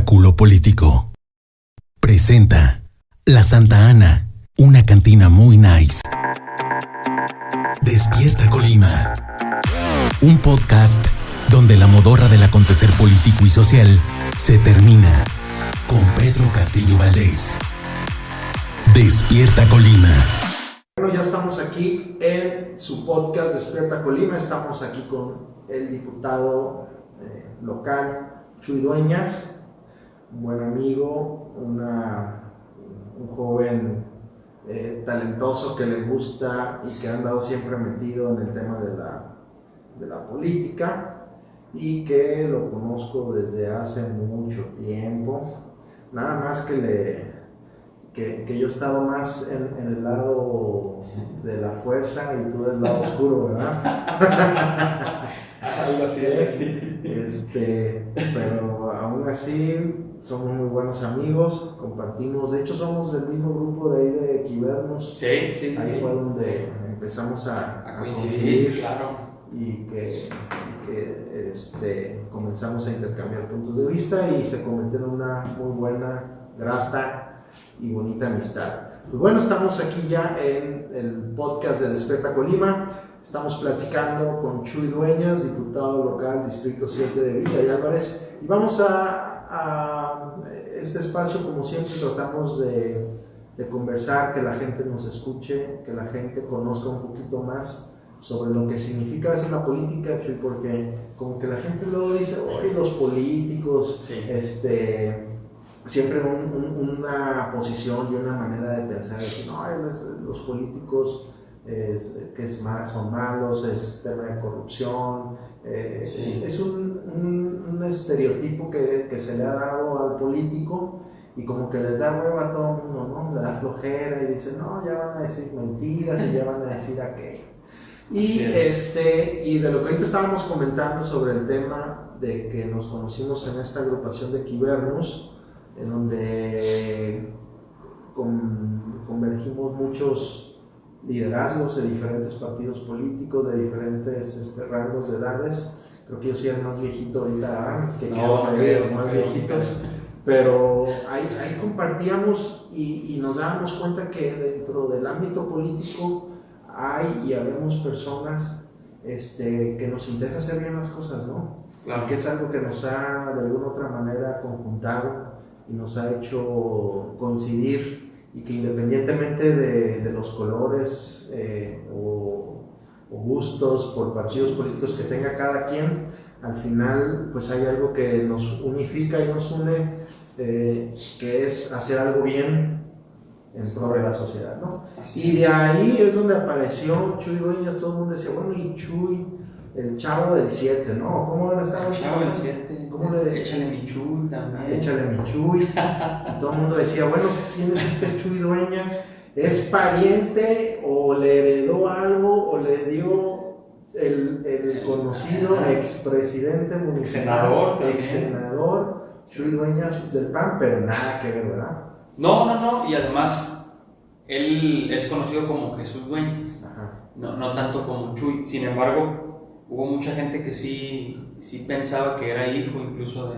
Oráculo Político presenta La Santa Ana, una cantina muy nice. Despierta Colima, un podcast donde la modorra del acontecer político y social se termina con Pedro Castillo Valdés. Despierta Colima. Bueno, ya estamos aquí en su podcast Despierta Colima. Estamos aquí con el diputado local Chuy Dueñas, un buen amigo, un joven talentoso que le gusta y que ha andado siempre metido en el tema de la política y que lo conozco desde hace mucho tiempo. Nada más que yo he estado más en el lado de la fuerza y tú del lado oscuro, ¿verdad? Algo así, Pero aún así somos muy buenos amigos, compartimos, de hecho somos del mismo grupo de ahí de Quibernos. Sí. Ahí fue donde empezamos a coincidir, claro. Y que comenzamos a intercambiar puntos de vista y se convirtió en una muy buena, grata y bonita amistad. Pues bueno, estamos aquí ya en el podcast de Despierta Colima. Estamos platicando con Chuy Dueñas, diputado local, Distrito 7 de Villa de Álvarez. Y vamos a este espacio, como siempre, tratamos de conversar, que la gente nos escuche, que la gente conozca un poquito más sobre lo que significa a veces la política, Chuy, porque como que la gente luego dice, oye, los políticos, sí. Siempre una posición y una manera de pensar, decir, no, los políticos son malos, es tema de corrupción, Sí. es un estereotipo que se le ha dado al político y como que les da hueva a todo el mundo, ¿no? Le da flojera y dicen, no, ya van a decir mentiras y ya van a decir aquello. Y de lo que ahorita estábamos comentando sobre el tema de que nos conocimos en esta agrupación de Quibernos, en donde convergimos muchos liderazgos de diferentes partidos políticos, de diferentes rangos de edades. Creo que yo soy el más viejito ahorita, los más viejitos, pero ahí compartíamos y nos dábamos cuenta que dentro del ámbito político habemos personas que nos interesa hacer bien las cosas, ¿no? Claro. Que es algo que nos ha de alguna otra manera conjuntado y nos ha hecho coincidir, y que independientemente de los colores o gustos por partidos políticos que tenga cada quien, al final pues hay algo que nos unifica y nos une, que es hacer algo bien en pro de la sociedad, ¿no? Y de ahí es donde apareció Chuy Dueñas. Todo el mundo decía, bueno, y Chuy, el chavo del 7, ¿no? ¿Cómo era estar el chavo del 7? Échale mi Chuy también. Échale mi Chuy. Y todo el mundo decía, bueno, ¿quién es este Chuy Dueñas? ¿Es pariente o le heredó algo o le dio el conocido expresidente municipal, exsenador Chuy Dueñas del PAN? Pero nada que ver, ¿verdad? No, y además él es conocido como Jesús Dueñas. Ajá. No tanto como Chuy. Sin embargo, hubo mucha gente que sí pensaba que era hijo incluso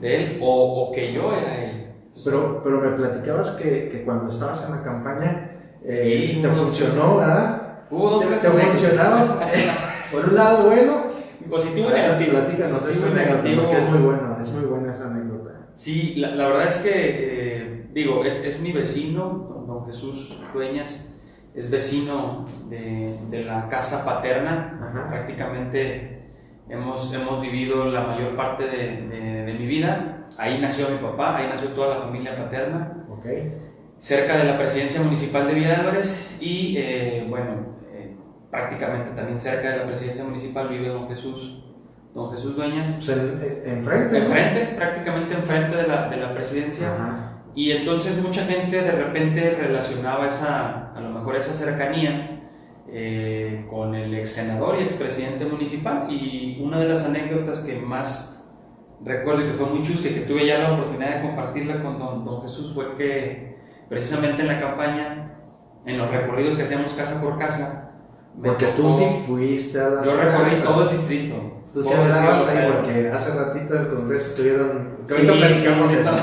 de él, o que yo era él. Pero me platicabas que cuando estabas en la campaña sí, te funcionó, ¿verdad? Hubo dos te funcionaba por un lado bueno, positivo y negativo. Platícanos de esa negativo, porque es muy buena esa anécdota. Sí, la verdad es que es mi vecino, don Jesús Dueñas, es vecino de la casa paterna. Ajá. Prácticamente hemos vivido la mayor parte de mi vida. Ahí nació mi papá, ahí nació toda la familia paterna. Okay. Cerca de la presidencia municipal de Villa de Álvarez y prácticamente también cerca de la presidencia municipal vive don Jesús Dueñas. Pues enfrente, ¿no? Prácticamente enfrente de la presidencia. Ajá. Y entonces mucha gente de repente relacionaba a lo mejor esa cercanía con el ex senador y expresidente municipal. Y una de las anécdotas que más recuerdo y que fue muy chusca y que tuve ya la oportunidad de compartirla con don Jesús fue que precisamente en la campaña, en los recorridos que hacíamos casa por casa, porque tú sí fuiste a las yo recorrí casas. todo el distrito. Tú sí puedo hablabas decirlo, ahí pero- porque hace ratito el Congreso estuvieron... Sí, ahorita platicamos sí, eso, sí.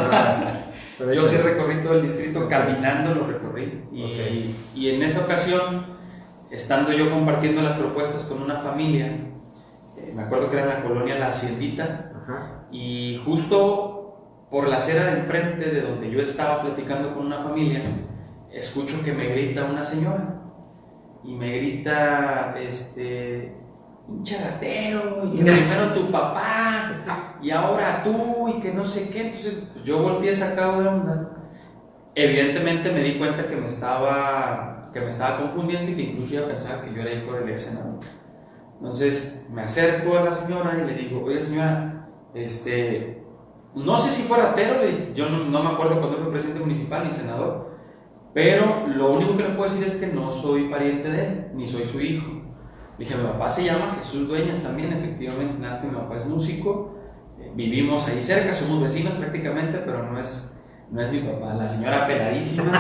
pero Yo sí échale. recorrí todo el distrito, caminando lo recorrí. Y en esa ocasión, estando yo compartiendo las propuestas con una familia, me acuerdo que era en la colonia La Haciendita, Ajá. y justo por la acera de enfrente de donde yo estaba platicando con una familia, escucho que me grita una señora. Y me grita, un charatero, y que primero tu papá, y ahora tú, y que no sé qué. Entonces yo volteé sacado de onda. Evidentemente me di cuenta que me estaba confundiendo y que incluso ya pensaba que yo era hijo del ex senador. Entonces me acerco a la señora y le digo, oye señora, no sé si fue ratero, le dije, yo no me acuerdo cuando fue presidente municipal ni senador, pero lo único que le puedo decir es que no soy pariente de él, ni soy su hijo. Le dije, mi papá se llama Jesús Dueñas también, efectivamente, nada más que mi papá es músico, vivimos ahí cerca, somos vecinos prácticamente, pero no es mi papá. La señora apenadísima,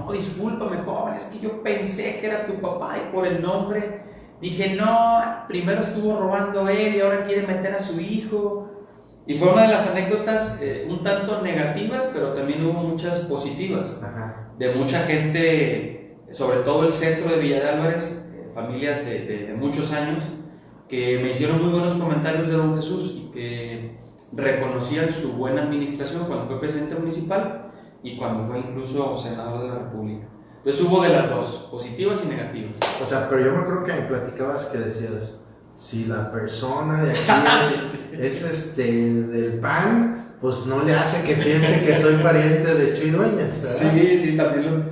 no, discúlpame joven, es que yo pensé que era tu papá y por el nombre dije, no, primero estuvo robando él y ahora quiere meter a su hijo. Y fue una de las anécdotas un tanto negativas, pero también hubo muchas positivas. Ajá. De mucha gente, sobre todo el centro de Villa de Álvarez, familias de muchos años, que me hicieron muy buenos comentarios de don Jesús y que reconocían su buena administración cuando fue presidente municipal y cuando fue incluso senador de la República. Entonces hubo de las dos, positivas y negativas. O sea, pero yo me acuerdo que me platicabas que decías, si la persona de aquí es del PAN, pues no le hace que piense que soy pariente de Chuy Dueñas, ¿verdad? Sí, también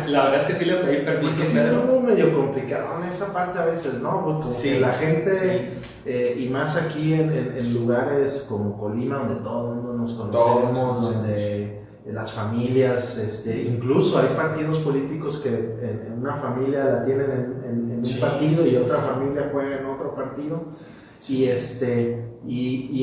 la verdad es que sí le pedí permiso. Porque sí estuvo medio complicado en esa parte a veces, ¿no? Porque como Sí, que la gente, sí. y más aquí en lugares como Colima, donde todo el mundo nos conocemos, donde las familias, incluso hay partidos políticos que en una familia la tienen en un partido y otra familia juega en otro partido. Y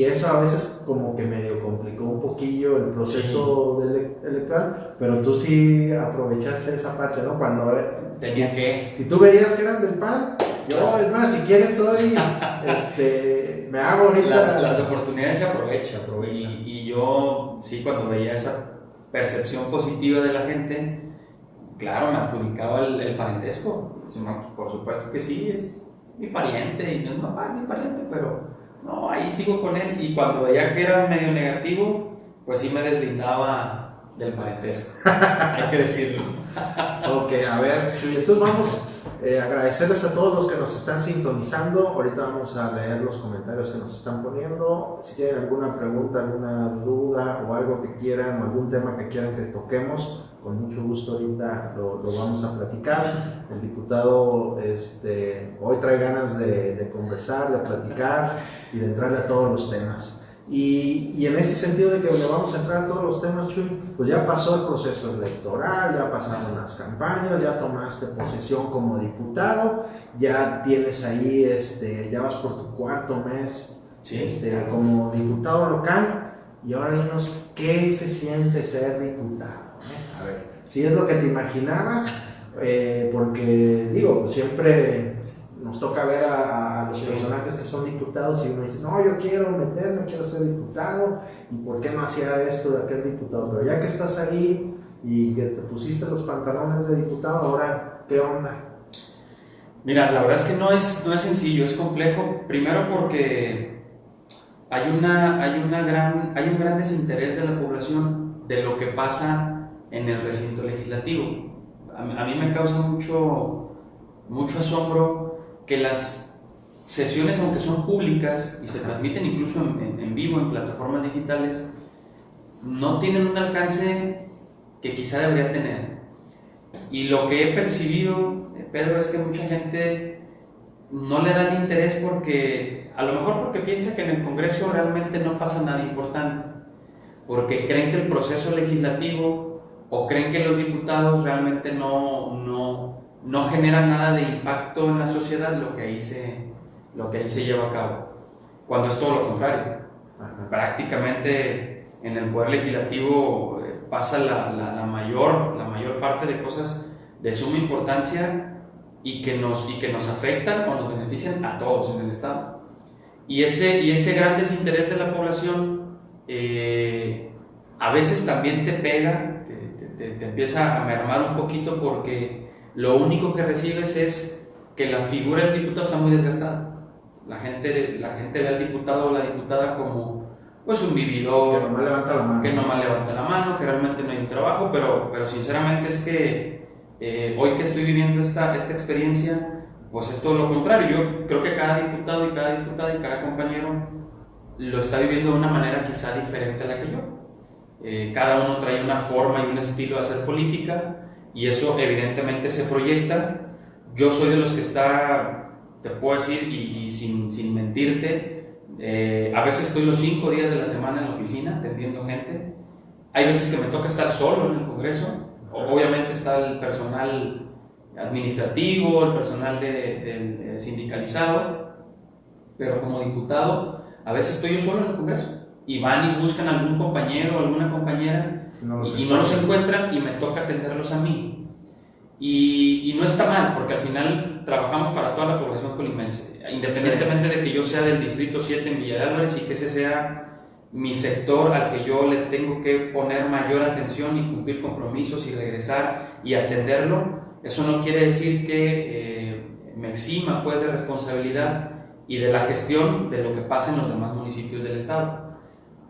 eso a veces como que medio complicó un poquillo el proceso electoral, pero tú sí aprovechaste esa parte, ¿no? Cuando Tenía que. si tú veías que eran del PAN, yo, es más, si quieres soy, me hago ahorita. Las oportunidades se aprovechan. Y yo, sí, cuando veía esa percepción positiva de la gente, claro, me adjudicaba el parentesco. Por supuesto que sí, es mi pariente, y no es papá, es mi pariente, pero no, ahí sigo con él. Y cuando veía que era medio negativo, pues sí me deslindaba del parentesco, hay que decirlo. Ok, a ver, Chuy, entonces vamos a agradecerles a todos los que nos están sintonizando. Ahorita vamos a leer los comentarios que nos están poniendo. Si tienen alguna pregunta, alguna duda o algo que quieran, o algún tema que quieran que toquemos, con mucho gusto ahorita lo vamos a platicar. El diputado hoy trae ganas de conversar, de platicar y de entrarle a todos los temas. Y en ese sentido de que le vamos a entrar a todos los temas, Chuy, pues ya pasó el proceso electoral, ya pasaron las campañas, ya tomaste posesión como diputado, ya tienes ahí, ya vas por tu cuarto mes como diputado local, y ahora dinos, ¿qué se siente ser diputado? A ver, si es lo que te imaginabas, porque digo, siempre nos toca ver a los personajes que son diputados y uno dice, no, yo quiero meterme, quiero ser diputado, y por qué no hacía esto de aquel diputado, pero ya que estás ahí y que te pusiste los pantalones de diputado, ahora, ¿qué onda? Mira, la verdad es que no es sencillo, es complejo, primero porque hay un gran desinterés de la población de lo que pasa en el recinto legislativo. A mí me causa mucho asombro que las sesiones, aunque son públicas y se transmiten incluso en vivo en plataformas digitales, no tienen un alcance que quizá debería tener. Y lo que he percibido, Pedro, es que mucha gente no le da el interés a lo mejor porque piensa que en el Congreso realmente no pasa nada importante, porque creen que el proceso legislativo o creen que los diputados realmente no generan nada de impacto en la sociedad lo que ahí se lleva a cabo, cuando es todo lo contrario. Ajá. Prácticamente en el Poder Legislativo pasa la mayor parte de cosas de suma importancia y que nos afectan o nos benefician a todos en el Estado. Y ese gran desinterés de la población a veces también te pega, te empieza a mermar un poquito, porque lo único que recibes es que la figura del diputado está muy desgastada. La gente ve al diputado o la diputada como pues un vividor, que nomás levanta la mano, que realmente no hay un trabajo, pero sinceramente es que hoy que estoy viviendo esta experiencia, pues es todo lo contrario. Yo creo que cada diputado y cada diputada y cada compañero lo está viviendo de una manera quizá diferente a la que yo. Cada uno trae una forma y un estilo de hacer política, y eso evidentemente se proyecta. Yo soy de los que te puedo decir, y sin mentirte, a veces estoy los 5 días de la semana en la oficina atendiendo gente. Hay veces que me toca estar solo en el Congreso. Obviamente está el personal administrativo, el personal del sindicalizado, pero como diputado a veces estoy yo solo en el Congreso, y van y buscan a algún compañero o alguna compañera y no los encuentran, y me toca atenderlos a mí. Y no está mal, porque al final trabajamos para toda la población colimense, independientemente de que yo sea del Distrito 7 en Villa de Álvarez y que ese sea mi sector al que yo le tengo que poner mayor atención y cumplir compromisos y regresar y atenderlo. Eso no quiere decir que me exima pues de responsabilidad y de la gestión de lo que pasa en los demás municipios del estado.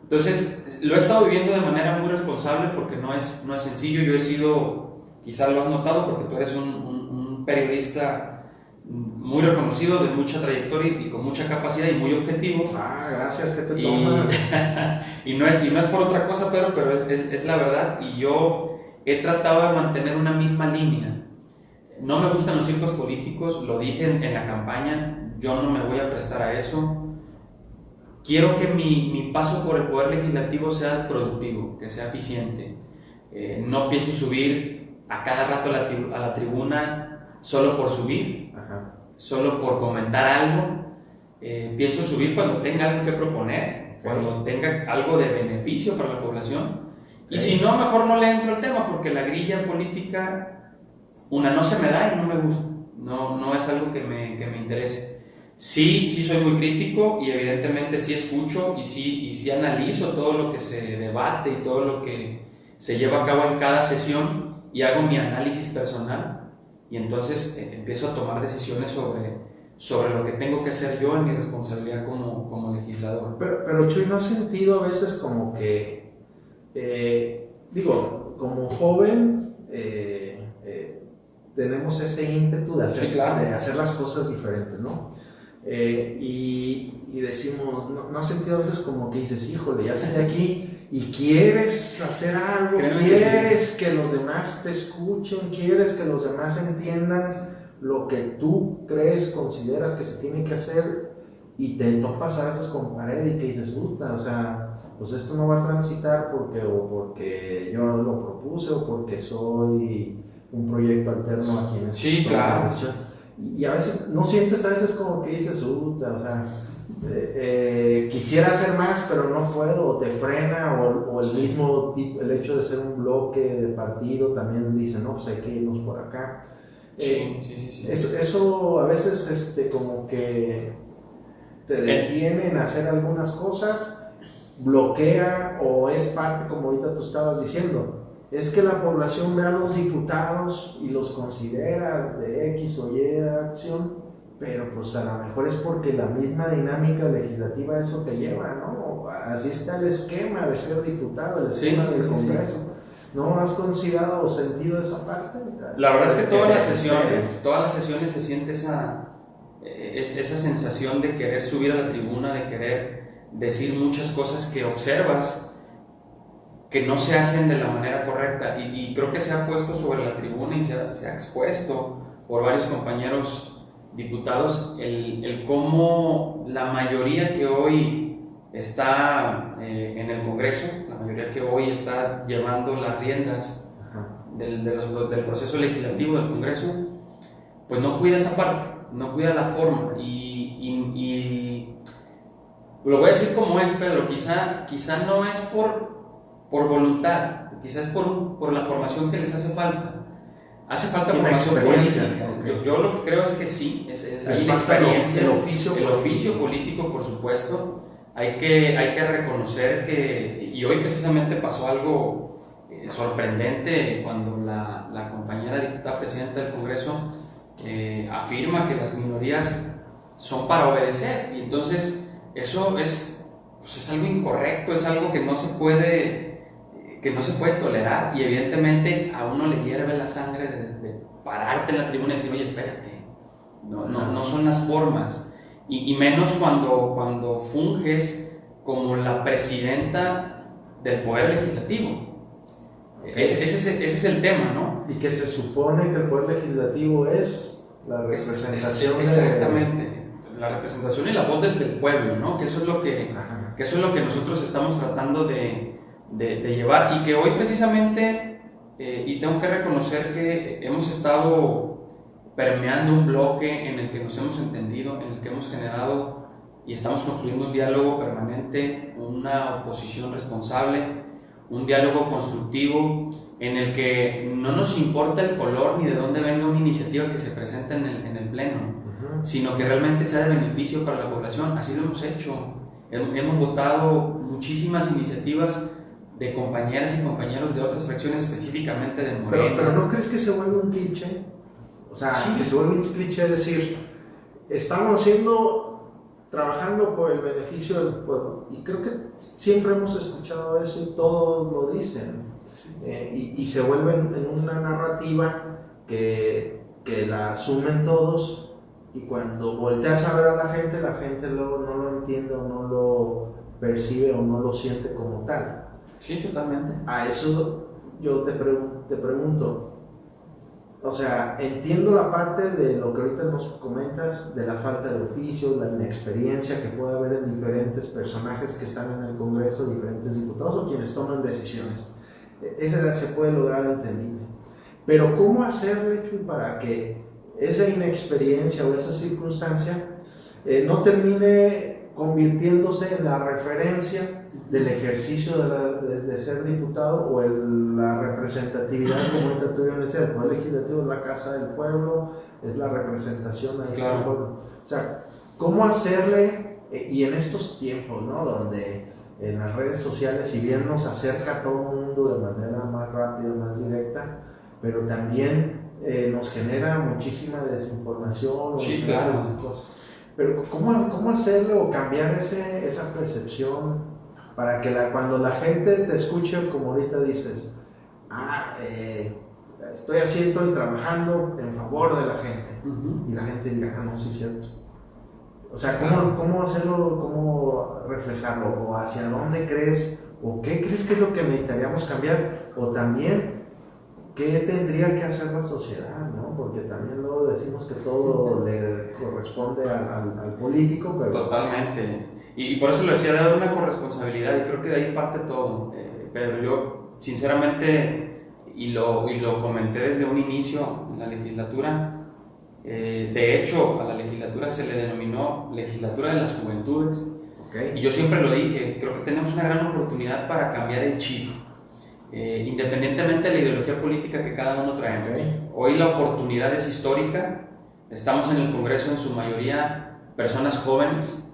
Entonces lo he estado viviendo de manera muy responsable, porque no es sencillo. Yo he sido, quizás lo has notado porque tú eres un periodista muy reconocido, de mucha trayectoria y con mucha capacidad y muy objetivo. Gracias, que te tomas. y no es por otra cosa, pero es la verdad, y yo he tratado de mantener una misma línea. No me gustan los circos políticos, lo dije en la campaña, yo no me voy a prestar a eso. Quiero que mi paso por el Poder Legislativo sea productivo, que sea eficiente. No pienso subir a cada rato a la tribuna solo por subir, solo por comentar algo. Pienso subir cuando tenga algo que proponer, cuando tenga algo de beneficio para la población. Y si no, mejor no le entro al tema, porque la grilla política, no se me da y no me gusta. No es algo que me interese. Sí soy muy crítico, y evidentemente sí escucho y sí analizo todo lo que se debate y todo lo que se lleva a cabo en cada sesión, y hago mi análisis personal, y entonces empiezo a tomar decisiones sobre lo que tengo que hacer yo en mi responsabilidad como legislador. Pero Chuy, ¿no has sentido a veces como que, como joven, tenemos ese ímpetu de hacer las cosas diferentes, ¿no? Y decimos, ¿no has sentido a veces como que dices, híjole, ya estoy aquí y quieres hacer algo, quieres que los demás te escuchen, quieres que los demás entiendan lo que tú consideras que se tiene que hacer, y te topas a veces con pared y que dices, puta, o sea, pues esto no va a transitar porque yo lo propuse, o porque soy un proyecto alterno aquí en esta organización. Y a veces, ¿no sientes a veces como que dices, puta, o sea, quisiera hacer más pero no puedo, o te frena, o el mismo tipo, el hecho de ser un bloque de partido también dice, no, pues hay que irnos por acá? Sí. Eso a veces como que te detiene en hacer algunas cosas, bloquea, o es parte, como ahorita tú estabas diciendo, es que la población ve a los diputados y los considera de X o Y acción, pero pues a lo mejor es porque la misma dinámica legislativa eso te lleva, ¿no? Así está el esquema de ser diputado, el esquema del Congreso. ¿No has considerado o sentido esa parte? La verdad es que todas las sesiones se siente esa sensación de querer subir a la tribuna, de querer decir muchas cosas que observas que no se hacen de la manera correcta, y creo que se ha puesto sobre la tribuna y se ha expuesto por varios compañeros diputados el cómo la mayoría que hoy está en el Congreso, la mayoría que hoy está llevando las riendas del proceso legislativo del Congreso, pues no cuida esa parte, no cuida la forma, y lo voy a decir como es, Pedro, quizá no es por voluntad, quizás por la formación que les hace falta, Hace falta formación política. Okay. Yo lo que creo es que sí, hay experiencia. El oficio político, por supuesto. Hay que reconocer que, y hoy precisamente pasó algo sorprendente cuando la compañera diputada presidenta del Congreso afirma que las minorías son para obedecer, y entonces eso es algo incorrecto, es algo que no se puede tolerar, y evidentemente a uno le hierve la sangre de pararte en la tribuna y decir, oye, espérate, no son las formas, y menos cuando funges como la presidenta del Poder Legislativo. Ese es el tema, ¿no? Y que se supone que el Poder Legislativo es la representación exactamente, la representación y la voz del pueblo, ¿no? Que eso es lo que nosotros estamos tratando de llevar, y que hoy precisamente, y tengo que reconocer que hemos estado permeando un bloque en el que nos hemos entendido, en el que hemos generado y estamos construyendo un diálogo permanente, una oposición responsable, un diálogo constructivo en el que no nos importa el color ni de dónde venga una iniciativa que se presente en el pleno, sino que realmente sea de beneficio para la población. Así lo hemos hecho. Hemos votado muchísimas iniciativas de compañeras y compañeros de otras fracciones, específicamente de Morena. Pero ¿no crees que se vuelve un cliché? O sea, sí, que se vuelve un cliché decir, estamos trabajando por el beneficio del pueblo. Y creo que siempre hemos escuchado eso y todos lo dicen. Y se vuelve en una narrativa que la asumen todos, y cuando volteas a ver a la gente luego no lo entiende o no lo percibe o no lo siente como tal. Sí, totalmente. A eso yo te pregunto, o sea, entiendo la parte de lo que ahorita nos comentas, de la falta de oficios, la inexperiencia que puede haber en diferentes personajes que están en el Congreso, diferentes diputados o quienes toman decisiones. Esa se puede lograr entendible. Pero ¿cómo hacerle, Chuy, para que esa inexperiencia o esa circunstancia no termine convirtiéndose en la referencia del ejercicio de ser diputado o la representatividad, como ahorita tú bien decías, el Poder Legislativo es la casa del pueblo, es la representación del pueblo. O sea, ¿cómo hacerle, y en estos tiempos, ¿no?, donde en las redes sociales, si bien nos acerca a todo el mundo de manera más rápida, más directa, pero también nos genera muchísima desinformación, sí, claro, cosas. Pero ¿cómo hacerle o cambiar esa percepción para que cuando la gente te escuche, como ahorita dices, estoy trabajando en favor de la gente, y la gente diga, no, sí es cierto? O sea, ¿cómo hacerlo, cómo reflejarlo, o hacia dónde crees, o qué crees que es lo que necesitaríamos cambiar, o también qué tendría que hacer la sociedad, ¿no? Porque también luego decimos que todo le corresponde al político, pero... Totalmente, y por eso lo decía, de dar una corresponsabilidad, y creo que de ahí parte todo, pero yo sinceramente, y lo comenté desde un inicio en la legislatura, de hecho a la legislatura se le denominó Legislatura de las Juventudes, y yo siempre lo dije, creo que tenemos una gran oportunidad para cambiar el chip, independientemente de la ideología política que cada uno traemos. Hoy la oportunidad es histórica, estamos en el Congreso en su mayoría personas jóvenes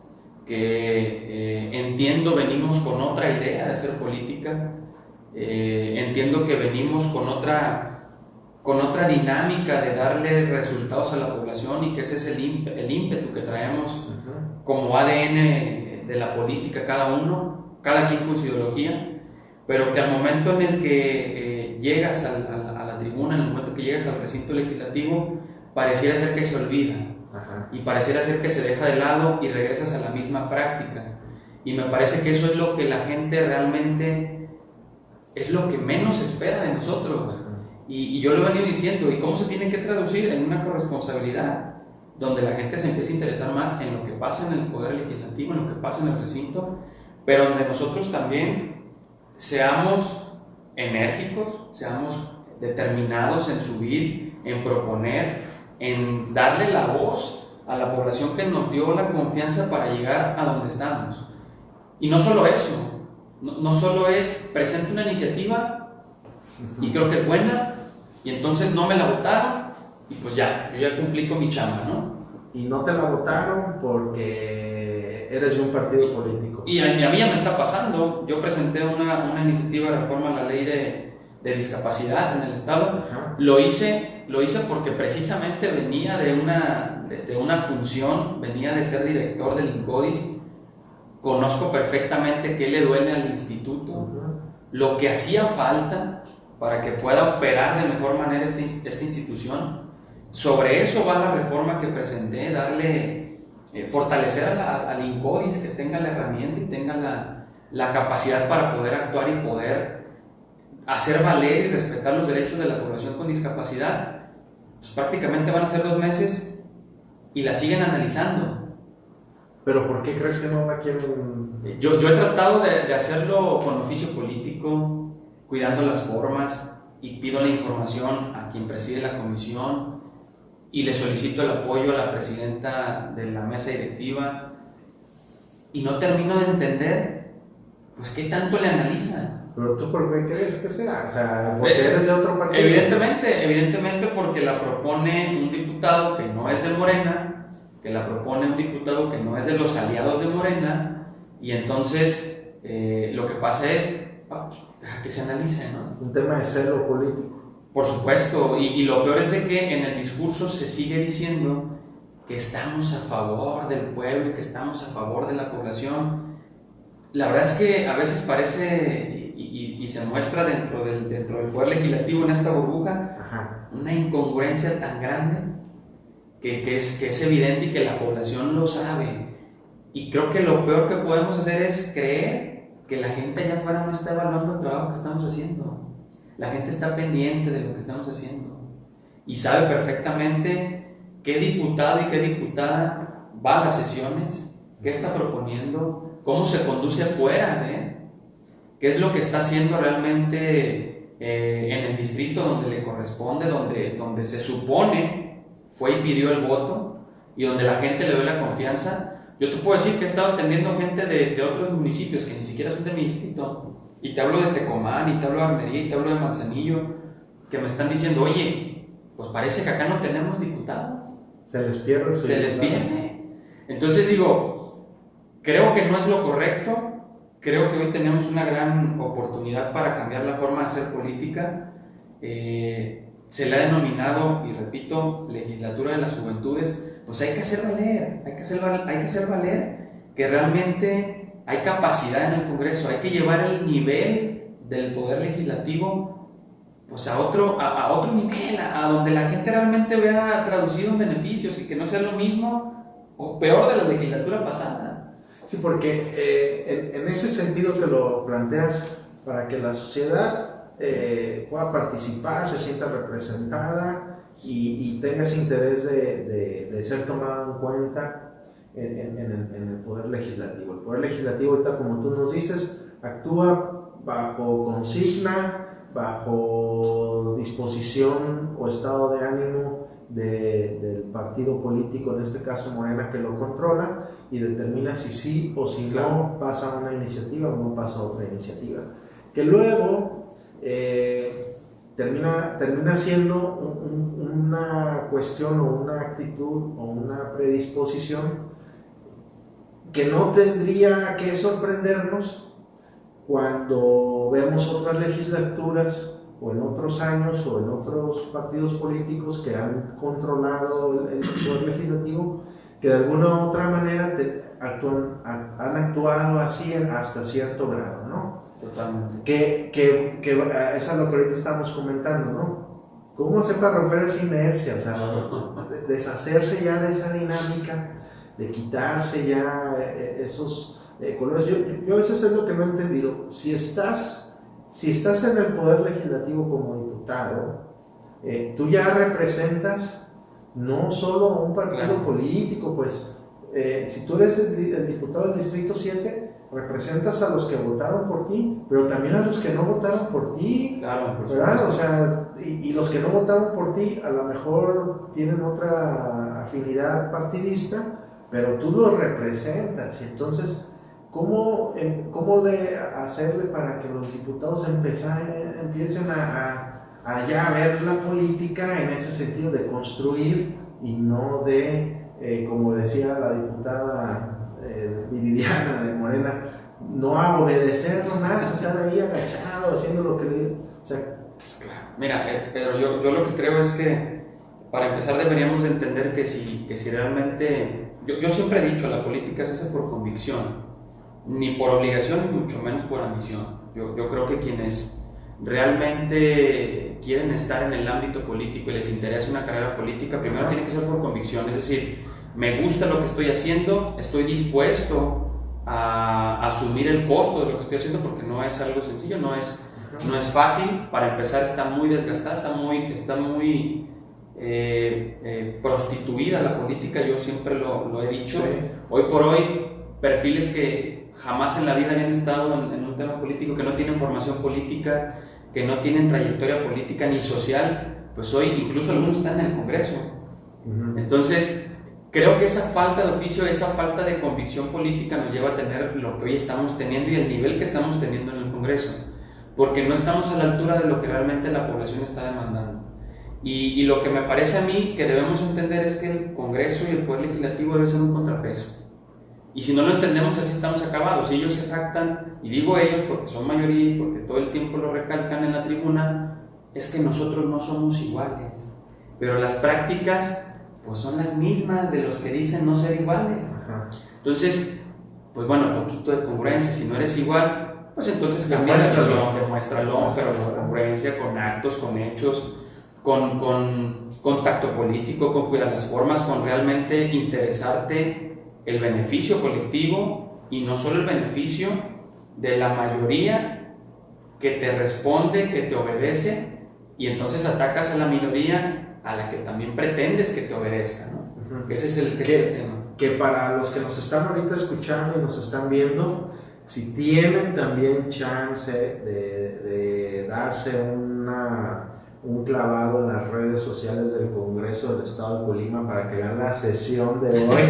que entiendo venimos con otra idea de hacer política, entiendo que venimos con otra dinámica de darle resultados a la población, y que ese es el ímpetu que traemos como ADN de la política cada uno, cada quien con su ideología, pero que al momento en el que llegas a la tribuna, en el momento que llegas al recinto legislativo, pareciera ser que se olvida, y pareciera ser que se deja de lado y regresas a la misma práctica, y me parece que eso es lo que la gente realmente es lo que menos espera de nosotros, y yo lo he venido diciendo, y cómo se tiene que traducir en una corresponsabilidad donde la gente se empiece a interesar más en lo que pasa en el Poder Legislativo, en lo que pasa en el recinto, pero donde nosotros también seamos enérgicos, seamos determinados en subir, en proponer, en darle la voz a la población que nos dio la confianza para llegar a donde estamos. Y no solo eso, no solo es presente una iniciativa y creo que es buena, y entonces no me la votaron y pues ya, yo ya cumplí con mi chamba, ¿no? Y no te la votaron porque eres de un partido político. Y a mí ya me está pasando. Yo presenté una iniciativa de reforma a la ley de discapacidad en el Estado. Ajá. Lo hice porque precisamente venía de una función, venía de ser director del INCODIS. Conozco perfectamente qué le duele al instituto, lo que hacía falta para que pueda operar de mejor manera esta institución. Sobre eso va la reforma que presenté, fortalecer al INCODIS, que tenga la herramienta y tenga la capacidad para poder actuar y poder hacer valer y respetar los derechos de la población con discapacidad. Pues prácticamente van a ser 2 meses y la siguen analizando. ¿Pero por qué crees que no la quieren? Yo he tratado de hacerlo con oficio político, cuidando las formas, y pido la información a quien preside la comisión y le solicito el apoyo a la presidenta de la mesa directiva, y no termino de entender pues qué tanto le analizan. ¿Pero tú por qué crees que sea? O sea, porque eres de otro partido. Evidentemente porque la propone un diputado que no es de Morena, que la propone un diputado que no es de los aliados de Morena, y entonces lo que pasa es deja que se analice, ¿no? Un tema de celo político. Por supuesto, y lo peor es de que en el discurso se sigue diciendo que estamos a favor del pueblo y que estamos a favor de la población. La verdad es que a veces parece y se muestra dentro del Poder Legislativo, en esta burbuja, Ajá. una incongruencia tan grande que es evidente y que la población lo sabe. Y creo que lo peor que podemos hacer es creer que la gente allá afuera no está evaluando el trabajo que estamos haciendo. La gente está pendiente de lo que estamos haciendo y sabe perfectamente qué diputado y qué diputada va a las sesiones, qué está proponiendo, cómo se conduce fuera, qué es lo que está haciendo realmente en el distrito donde le corresponde, donde se supone fue y pidió el voto y donde la gente le dio la confianza. Yo te puedo decir que he estado atendiendo gente de otros municipios que ni siquiera son de mi distrito, y te hablo de Tecomán, y te hablo de Armería, y te hablo de Manzanillo, que me están diciendo, oye, pues parece que acá no tenemos diputado. Se les pierde su Se les pierde. Entonces digo, creo que no es lo correcto, creo que hoy tenemos una gran oportunidad para cambiar la forma de hacer política. Se le ha denominado, y repito, legislatura de las juventudes. Pues hay que hacer valer que realmente hay capacidad en el Congreso, hay que llevar el nivel del Poder Legislativo pues a otro nivel, a donde la gente realmente vea traducido en beneficios y que no sea lo mismo o peor de la legislatura pasada. Sí, porque en ese sentido que lo planteas, para que la sociedad pueda participar, se sienta representada y tenga ese interés de ser tomado en cuenta en el Poder Legislativo. El Poder Legislativo, ahorita, como tú nos dices, actúa bajo consigna, bajo disposición o estado de ánimo del partido político, en este caso Morena, que lo controla, y determina si sí o si no pasa una iniciativa o no pasa otra iniciativa. Que luego termina siendo una cuestión o una actitud o una predisposición que no tendría que sorprendernos cuando vemos otras legislaturas o en otros años o en otros partidos políticos que han controlado el poder legislativo, que de alguna u otra manera han actuado así hasta cierto grado, ¿no? Totalmente. Que es a lo que ahorita estamos comentando, ¿no? ¿Cómo hacer para romper esa inercia? O sea, deshacerse ya de esa dinámica, de quitarse ya esos colores. Yo a veces es lo que no he entendido. Si estás en el Poder Legislativo como diputado, tú ya representas no solo un partido político, pues si tú eres el diputado del Distrito 7, representas a los que votaron por ti, pero también a los que no votaron por ti, claro, por ¿verdad? supuesto. O sea, y los que no votaron por ti a lo mejor tienen otra afinidad partidista, pero tú los representas. Y entonces, ¿cómo hacerle para que los diputados empiecen a allá ver la política en ese sentido de construir y no de, como decía la diputada Viridiana de Morena, no a obedecer nomás, estar ahí agachado haciendo lo que le... O sea, claro. Mira, Pedro, yo lo que creo es que para empezar deberíamos de entender que si realmente... Yo siempre he dicho, la política se hace por convicción, ni por obligación, ni mucho menos por ambición. Yo creo que quienes realmente quieren estar en el ámbito político y les interesa una carrera política, primero tiene que ser por convicción, es decir, me gusta lo que estoy haciendo, estoy dispuesto a asumir el costo de lo que estoy haciendo, porque no es algo sencillo, no es fácil. Para empezar, está muy desgastada, está muy prostituida la política, yo siempre lo he dicho. Sí. Hoy por hoy, perfiles que jamás en la vida habían estado en un tema político, que no tienen formación política, que no tienen trayectoria política ni social, pues hoy incluso algunos están en el Congreso. Entonces, creo que esa falta de oficio, esa falta de convicción política nos lleva a tener lo que hoy estamos teniendo y el nivel que estamos teniendo en el Congreso, porque no estamos a la altura de lo que realmente la población está demandando. Y lo que me parece a mí que debemos entender es que el Congreso y el Poder Legislativo debe ser un contrapeso. Y si no lo entendemos, así estamos acabados. Ellos se jactan, y digo ellos porque son mayoría y porque todo el tiempo lo recalcan en la tribuna, es que nosotros no somos iguales. Pero las prácticas pues son las mismas de los que dicen no ser iguales. Entonces, pues bueno, un poquito de congruencia. Si no eres igual, pues entonces cambia la visión, demuéstralo, pero con congruencia, con actos, con hechos, con contacto político, con cuidar las formas, con realmente interesarte el beneficio colectivo y no solo el beneficio de la mayoría que te responde, que te obedece, y entonces atacas a la minoría a la que también pretendes que te obedezca, ¿no? Ese es el tema. Que para los que nos están ahorita escuchando y nos están viendo, si tienen también chance de darse un clavado en las redes sociales del Congreso del Estado de Colima para que vean la sesión de hoy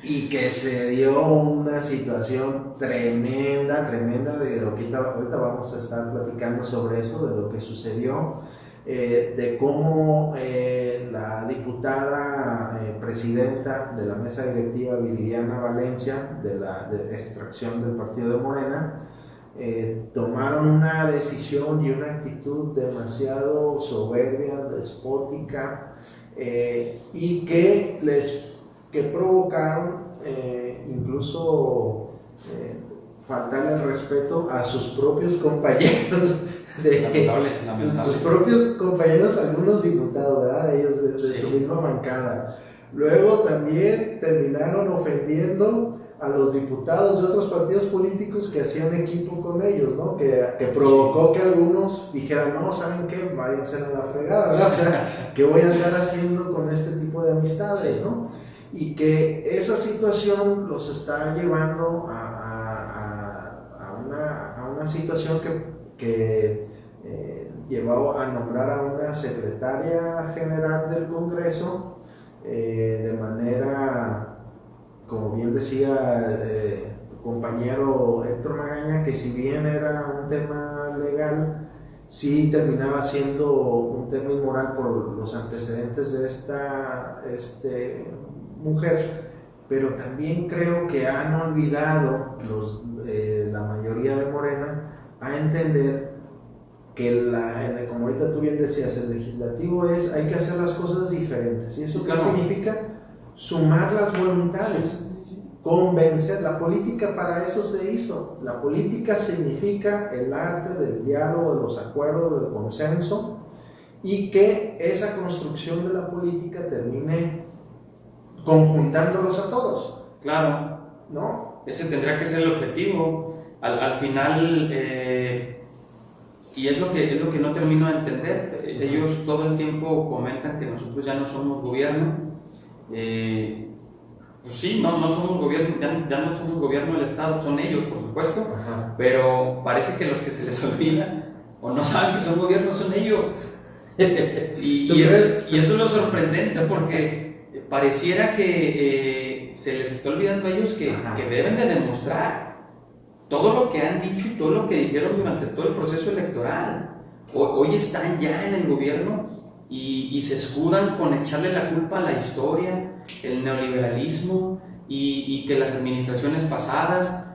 y que se dio una situación tremenda de lo que ahorita vamos a estar platicando sobre eso, de lo que sucedió, de cómo la diputada presidenta de la mesa directiva Viridiana Valencia, de extracción del partido de Morena, tomaron una decisión y una actitud demasiado soberbia, despótica, y que provocaron incluso faltarle el respeto a sus propios compañeros, lamentable. Sus propios compañeros, algunos diputados, ¿verdad? Ellos de sí. Su misma bancada. Luego también terminaron ofendiendo a los diputados de otros partidos políticos que hacían equipo con ellos, ¿no? Que provocó que algunos dijeran, no, ¿saben qué? Váyanse a la fregada, ¿verdad? O sea, ¿qué voy a andar haciendo con este tipo de amistades, ¿no? Y que esa situación los está llevando a una situación que llevó a nombrar a una secretaria general del Congreso de manera, como bien decía compañero Héctor Magaña, que si bien era un tema legal, sí terminaba siendo un tema inmoral por los antecedentes de esta mujer, pero también creo que han olvidado la mayoría de Morena a entender que como ahorita tú bien decías, el legislativo hay que hacer las cosas diferentes. ¿Y eso qué significa? Sumar las voluntades, convencer. La política para eso se hizo. La política significa el arte del diálogo, de los acuerdos, del consenso, y que esa construcción de la política termine conjuntándolos a todos. Claro, ¿no? Ese tendría que ser el objetivo. Al final, y es lo que no termino de entender. Ellos todo el tiempo comentan que nosotros ya no somos gobierno. Pues sí, no somos gobierno, ya no somos gobierno del Estado, son ellos, por supuesto. Ajá. Pero parece que los que se les olvida o no saben que son gobierno son ellos. y eso es lo sorprendente, porque pareciera que se les está olvidando a ellos que deben de demostrar todo lo que han dicho y todo lo que dijeron durante todo el proceso electoral, hoy están ya en el gobierno y se escudan con echarle la culpa a la historia, el neoliberalismo y que las administraciones pasadas,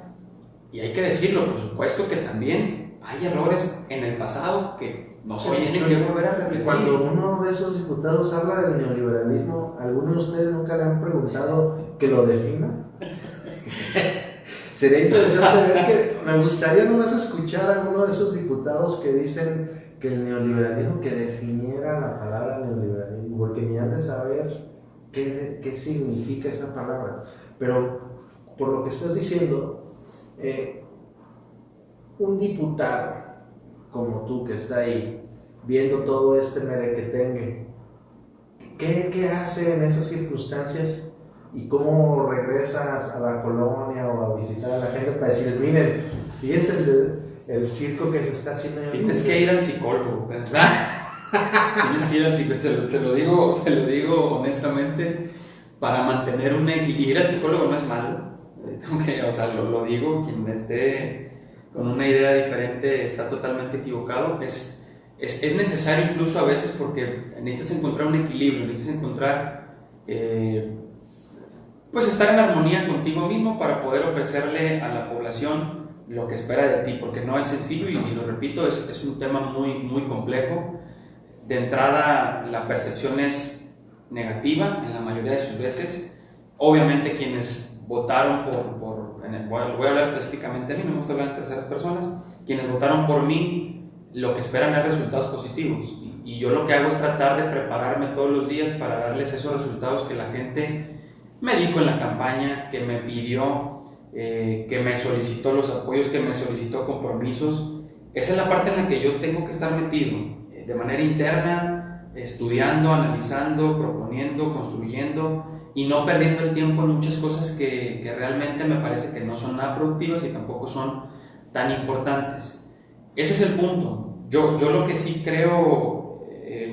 y hay que decirlo, por supuesto que también hay errores en el pasado que no se tienen que volver a repetir. Cuando uno de esos diputados habla del neoliberalismo, ¿alguno de ustedes nunca le han preguntado que lo defina? Sería interesante ver que me gustaría nomás escuchar a uno de esos diputados que dicen que el neoliberalismo, que definiera la palabra neoliberalismo, porque ni han de saber qué significa esa palabra. Pero por lo que estás diciendo, un diputado como tú que está ahí viendo todo este merequetengue, ¿qué hace en esas circunstancias? ¿Y cómo regresas a la colonia o a visitar a la gente para decir, miren, fíjense el circo que se está haciendo? Tienes que ir al psicólogo. Tienes que ir al psicólogo, te lo digo honestamente, para mantener un equilibrio. Ir al psicólogo no es malo, o sea, lo digo, quien esté con una idea diferente está totalmente equivocado. Es necesario incluso a veces, porque necesitas encontrar un equilibrio, necesitas encontrar pues estar en armonía contigo mismo para poder ofrecerle a la población lo que espera de ti, porque no es sencillo y lo repito, es un tema muy, muy complejo. De entrada, la percepción es negativa en la mayoría de sus veces. Obviamente quienes votaron voy a hablar específicamente de mí, no me gusta hablar en terceras personas, quienes votaron por mí lo que esperan es resultados positivos, y yo lo que hago es tratar de prepararme todos los días para darles esos resultados que la gente me dijo en la campaña, que me pidió, que me solicitó los apoyos, que me solicitó compromisos. Esa es la parte en la que yo tengo que estar metido, de manera interna, estudiando, analizando, proponiendo, construyendo, y no perdiendo el tiempo en muchas cosas que realmente me parece que no son nada productivas y tampoco son tan importantes. Ese es el punto. Yo lo que sí creo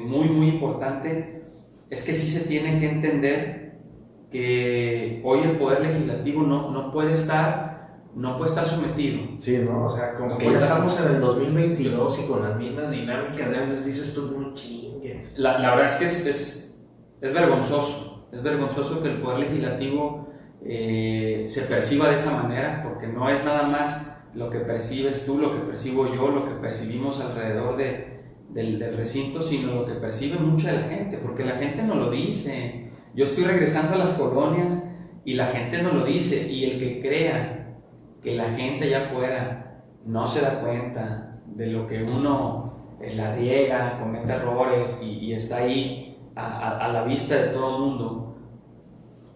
muy, muy importante es que sí se tiene que entender que hoy el Poder Legislativo no puede estar sometido. Sí, ¿no? O sea, como que ya estamos en el 2022 y con las mismas dinámicas de antes, dices tú, no chingues. La verdad es que es vergonzoso. Es vergonzoso que el Poder Legislativo se perciba de esa manera, porque no es nada más lo que percibes tú, lo que percibo yo, lo que percibimos alrededor del recinto, sino lo que percibe mucha de la gente, porque la gente no lo dice. Yo estoy regresando a las colonias y la gente no lo dice, y el que crea que la gente allá afuera no se da cuenta de lo que uno la riega, comete errores y está ahí a la vista de todo el mundo,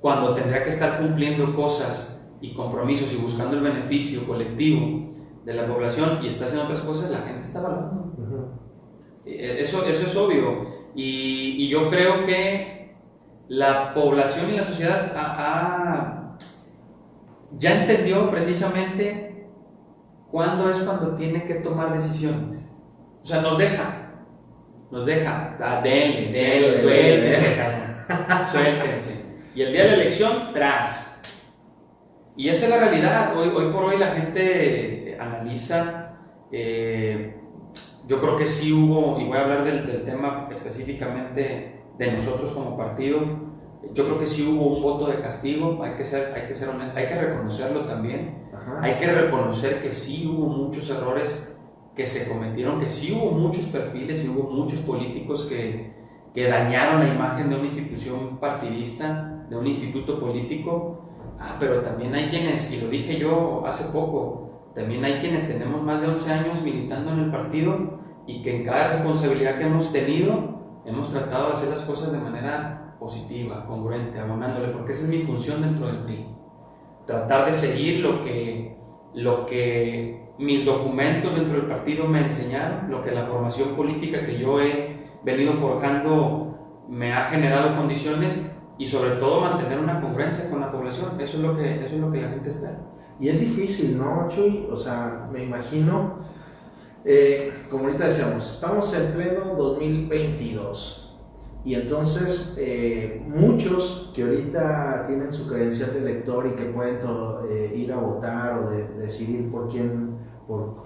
cuando tendría que estar cumpliendo cosas y compromisos y buscando el beneficio colectivo de la población y está haciendo otras cosas, la gente está evaluando. Eso es obvio, y yo creo que la población y la sociedad ya entendió precisamente cuándo tiene que tomar decisiones. O sea, nos deja, denle, suéltense. Y el día de la elección, tras. Y esa es la realidad. Hoy por hoy la gente analiza. Yo creo que sí hubo, y voy a hablar del tema específicamente de nosotros como partido, yo creo que sí hubo un voto de castigo. Hay que ser honestos, hay que reconocerlo también. Ajá. Hay que reconocer que sí hubo muchos errores que se cometieron, que sí hubo muchos perfiles y hubo muchos políticos que dañaron la imagen de una institución partidista, de un instituto político. Pero también hay quienes, y lo dije yo hace poco, también hay quienes tenemos más de 11 años militando en el partido y que en cada responsabilidad que hemos tenido hemos tratado de hacer las cosas de manera positiva, congruente, abonándole, porque esa es mi función dentro del PRI. Tratar de seguir lo que mis documentos dentro del partido me enseñaron, lo que la formación política que yo he venido forjando me ha generado condiciones, y sobre todo mantener una congruencia con la población. Eso es lo que la gente espera. Y es difícil, ¿no, Chuy? O sea, me imagino, como ahorita decíamos, estamos en pleno 2022. Y entonces muchos que ahorita tienen su credencial de elector y que pueden ir a votar o decidir por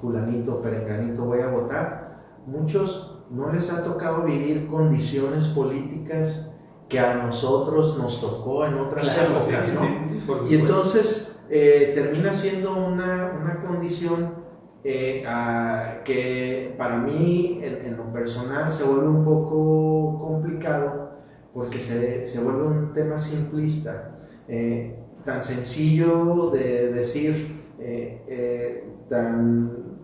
fulanito o perenganito voy a votar, muchos no les ha tocado vivir condiciones políticas que a nosotros nos tocó en otras épocas, ¿no? Y entonces termina siendo una condición que para mí en lo personal se vuelve un poco complicado porque se vuelve un tema simplista, tan sencillo de decir,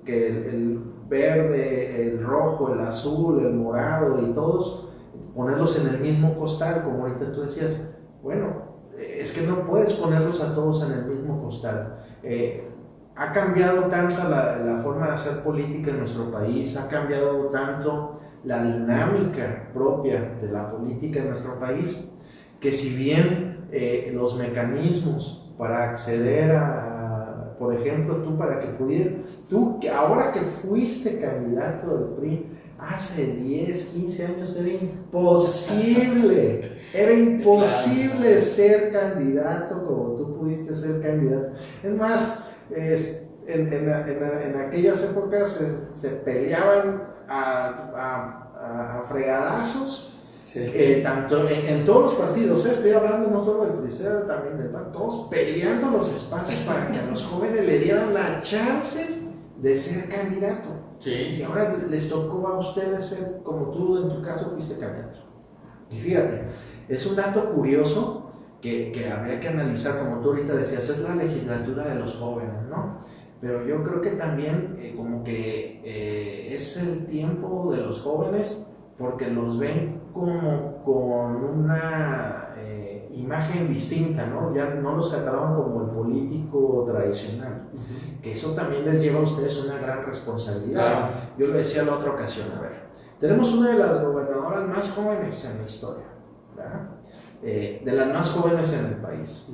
que el verde, el rojo, el azul, el morado y todos ponerlos en el mismo costal, como ahorita tú decías. Bueno, es que no puedes ponerlos a todos en el mismo costal. Ha cambiado tanto la forma de hacer política en nuestro país, ha cambiado tanto la dinámica propia de la política en nuestro país, que si bien los mecanismos para acceder por ejemplo, tú ahora que fuiste candidato del PRI, hace 10, 15 años era imposible ser candidato como tú pudiste ser candidato. Es más, en aquellas épocas se peleaban a fregadazos. Sí. Tanto en todos los partidos, estoy hablando no solo del PRI, también del PAN, todos peleando los espacios para que a los jóvenes le dieran la chance de ser candidato. Sí. Y ahora les tocó a ustedes ser, como tú en tu caso fuiste candidato. Y fíjate, es un dato curioso que habría que analizar, como tú ahorita decías, es la legislatura de los jóvenes, ¿no? Pero yo creo que también como que es el tiempo de los jóvenes, porque los ven como con una imagen distinta, ¿no? Ya no los catalogan como el político tradicional, que eso también les lleva a ustedes una gran responsabilidad. Claro. Yo lo decía en la otra ocasión, a ver, tenemos una de las gobernadoras más jóvenes en la historia, ¿verdad? De las más jóvenes en el país.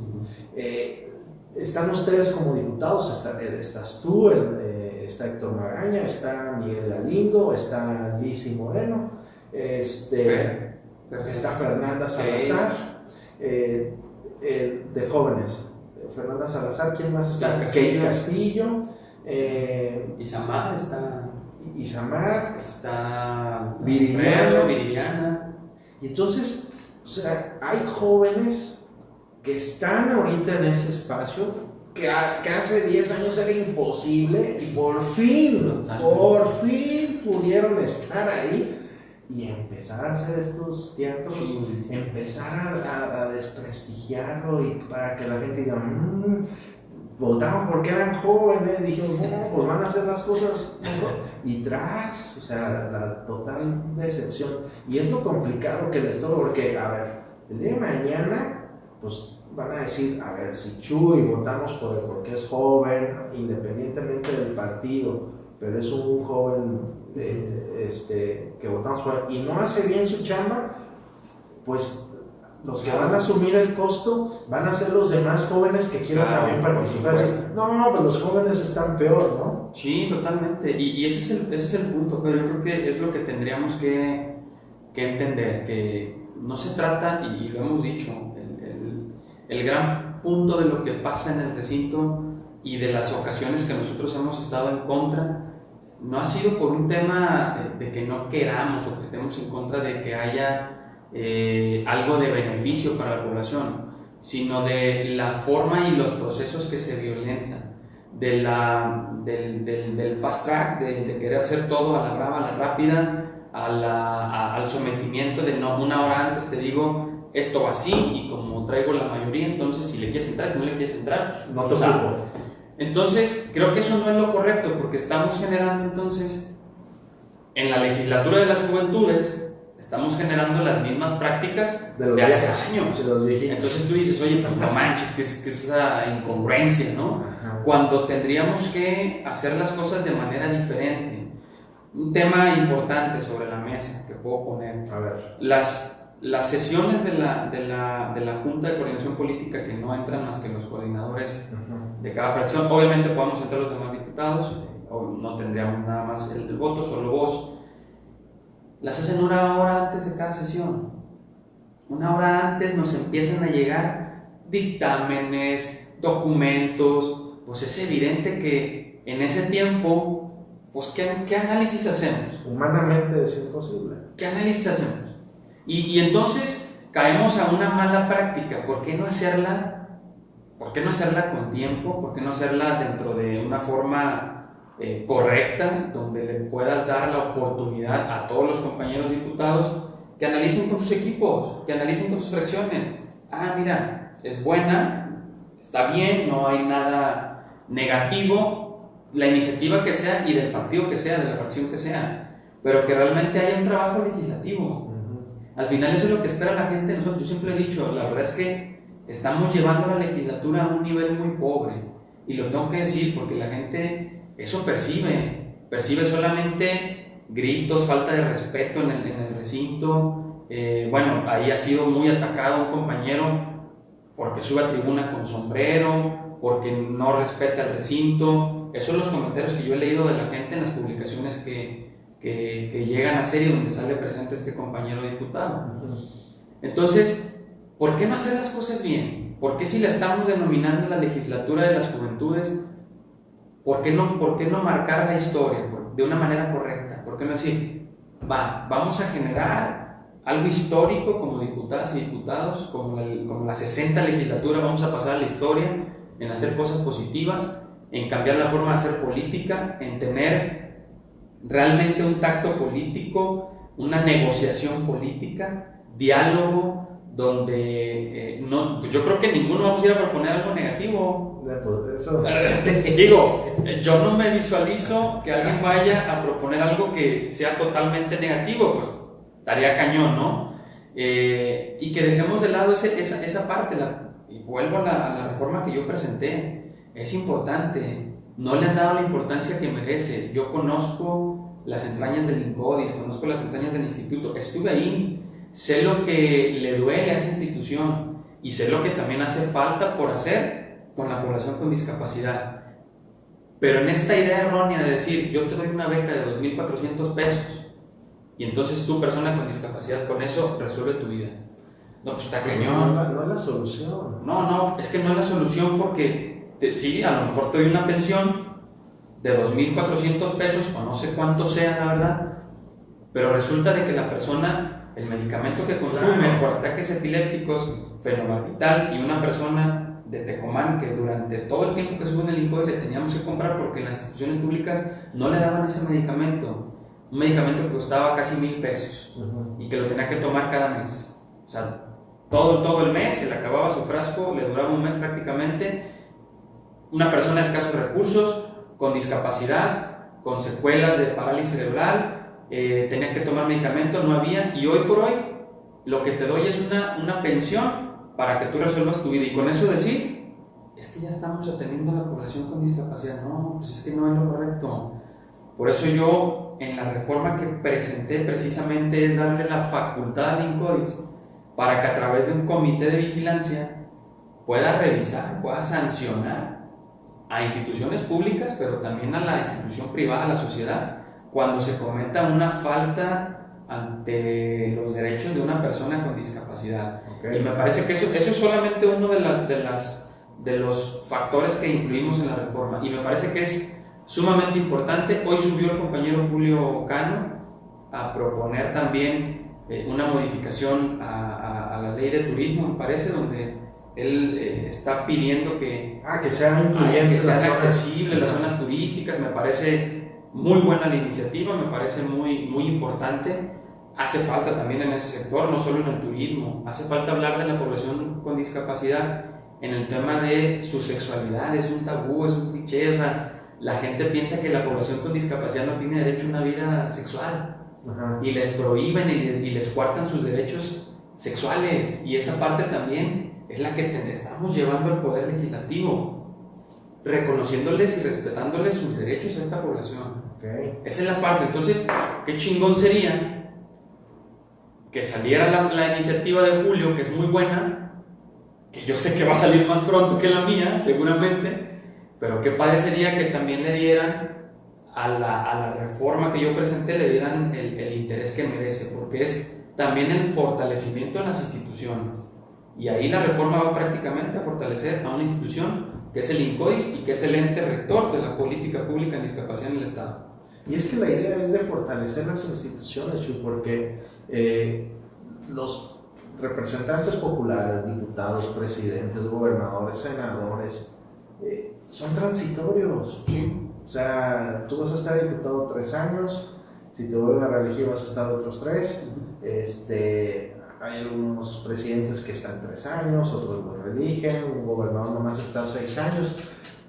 Están ustedes como diputados, estás tú, está Héctor Magaña, está Miguel Galindo, está Lizy Moreno, está Fernanda Salazar, de jóvenes. Fernanda Salazar, ¿quién más está? Kate Castillo, Isamar está. Isamar, está Viridiana. Y entonces, o sea, hay jóvenes que están ahorita en ese espacio que hace 10 años era imposible y por fin pudieron estar ahí y empezar a hacer estos teatros, sí. Empezar a desprestigiarlo y para que la gente diga, votaron porque eran jóvenes, dijeron, no, pues van a hacer las cosas mejor. Y o sea, la total decepción. Y es lo complicado que les toca, porque, a ver, el día de mañana, pues van a decir, a ver, si Chuy votamos por él porque es joven, independientemente del partido, pero es un joven que votamos por él y no hace bien su chamba, pues los que van a asumir el costo van a ser los demás jóvenes que quieran también participar. No, pues los jóvenes están peor, ¿no? Sí, totalmente. Y ese es el punto, pero yo creo que es lo que tendríamos que entender, que no se trata, y lo hemos dicho, el gran punto de lo que pasa en el recinto y de las ocasiones que nosotros hemos estado en contra, no ha sido por un tema de que no queramos o que estemos en contra de que haya algo de beneficio para la población, sino de la forma y los procesos que se violentan, del fast track, de querer hacer todo a la brava, a la rápida, al sometimiento de no, una hora antes te digo esto así y como traigo la mayoría, entonces si le quieres entrar, si no le quieres entrar, pues no te ocupo. Entonces creo que eso no es lo correcto, porque estamos generando entonces en la legislatura de las juventudes estamos generando las mismas prácticas de hace años. Entonces tú dices, oye, pues no manches, que es esa incongruencia, ¿no? Ajá. Cuando tendríamos que hacer las cosas de manera diferente. Un tema importante sobre la mesa que puedo poner. A ver. Las sesiones de la Junta de Coordinación Política, que no entran más que los coordinadores de cada fracción, obviamente podemos entrar los demás diputados, o no tendríamos nada más el voto, solo vos. Las hacen una hora antes de cada sesión. Una hora antes nos empiezan a llegar dictámenes, documentos. Pues es evidente que en ese tiempo pues ¿qué análisis hacemos? Humanamente es imposible. ¿Qué análisis hacemos? Y entonces caemos a una mala práctica. ¿Por qué no hacerla con tiempo? ¿Por qué no hacerla dentro de una forma correcta, donde le puedas dar la oportunidad a todos los compañeros diputados que analicen con sus equipos, que analicen con sus fracciones? Ah, mira, es buena, está bien, no hay nada negativo, la iniciativa que sea y del partido que sea, de la fracción que sea, pero que realmente haya un trabajo legislativo. Al final eso es lo que espera la gente de nosotros. Yo siempre he dicho, la verdad es que estamos llevando la legislatura a un nivel muy pobre, y lo tengo que decir porque la gente eso percibe solamente gritos, falta de respeto en el recinto. Bueno, ahí ha sido muy atacado un compañero porque sube a tribuna con sombrero, porque no respeta el recinto. Esos son los comentarios que yo he leído de la gente en las publicaciones que llegan a ser y donde sale presente este compañero diputado. Entonces, ¿por qué no hacer las cosas bien? ¿Por qué si la estamos denominando la legislatura de las juventudes, ¿por qué no marcar la historia de una manera correcta? ¿Por qué no decir, vamos a generar algo histórico como diputadas y diputados, como la 60 legislatura, vamos a pasar a la historia en hacer cosas positivas, en cambiar la forma de hacer política, en tener realmente un tacto político, una negociación política, diálogo, donde pues yo creo que ninguno vamos a ir a proponer algo negativo. Eso. Digo, yo no me visualizo que alguien vaya a proponer algo que sea totalmente negativo, pues estaría cañón, ¿no? Y que dejemos de lado esa parte, y vuelvo a la reforma que yo presenté. Es importante, no le han dado la importancia que merece. Yo conozco las entrañas del INCODIS, conozco las entrañas del instituto, estuve ahí, sé lo que le duele a esa institución y sé lo que también hace falta por hacer con la población con discapacidad. Pero en esta idea errónea de decir, yo te doy una beca de 2,400 pesos y entonces tú, persona con discapacidad, con eso resuelve tu vida. No, pues está cañón. No es la solución. No, es que no es la solución porque sí, a lo mejor te doy una pensión de 2,400 pesos o no sé cuánto sea, la verdad, pero resulta de que la persona, el medicamento que consume por ataques epilépticos, fenobarbital, y una persona de Tecomán que durante todo el tiempo que estuvo en el INCODIS le teníamos que comprar porque en las instituciones públicas no le daban ese medicamento, un medicamento que costaba casi 1,000 pesos y que lo tenía que tomar cada mes, o sea, todo el mes, se le acababa su frasco, le duraba un mes prácticamente. Una persona de escasos recursos, con discapacidad, con secuelas de parálisis cerebral, tenía que tomar medicamento, no había, y hoy por hoy lo que te doy es una pensión para que tú resuelvas tu vida, y con eso decir, es que ya estamos atendiendo a la población con discapacidad. No, pues es que no es lo correcto. Por eso yo, en la reforma que presenté, precisamente es darle la facultad al INCODIS para que a través de un comité de vigilancia pueda revisar, pueda sancionar a instituciones públicas, pero también a la institución privada, a la sociedad, cuando se cometa una falta ante los derechos de una persona con discapacidad. Okay. Y me parece que eso es solamente uno de los factores que incluimos en la reforma, y me parece que es sumamente importante. Hoy subió el compañero Julio Cano a proponer también una modificación a la ley de turismo, me parece, donde él está pidiendo que sean accesibles las zonas turísticas. Me parece muy buena la iniciativa, me parece muy, muy importante. Hace falta también en ese sector, no solo en el turismo, hace falta hablar de la población con discapacidad en el tema de su sexualidad. Es un tabú, es un cliché, o sea, la gente piensa que la población con discapacidad no tiene derecho a una vida sexual. Ajá. Y les prohíben y les coartan sus derechos sexuales, y esa parte también es la que estamos llevando al poder legislativo, reconociéndoles y respetándoles sus derechos a esta población. Okay. Esa es la parte. Entonces, qué chingón sería que saliera la iniciativa de Julio, que es muy buena, que yo sé que va a salir más pronto que la mía, seguramente, pero qué padre sería que también le dieran a la reforma que yo presenté, le dieran el interés que merece, porque es también el fortalecimiento de las instituciones. Y ahí la reforma va prácticamente a fortalecer a una institución que es el INCODIS y que es el ente rector de la política pública en discapacidad en el Estado. Y es que la idea es de fortalecer las instituciones, porque los representantes populares, diputados, presidentes, gobernadores, senadores, son transitorios. O sea, tú vas a estar diputado 3 años, si te vuelven a reelegir vas a estar otros 3. Hay algunos presidentes que están 3 años, otros lo reeligen, un gobernador nomás está 6 años.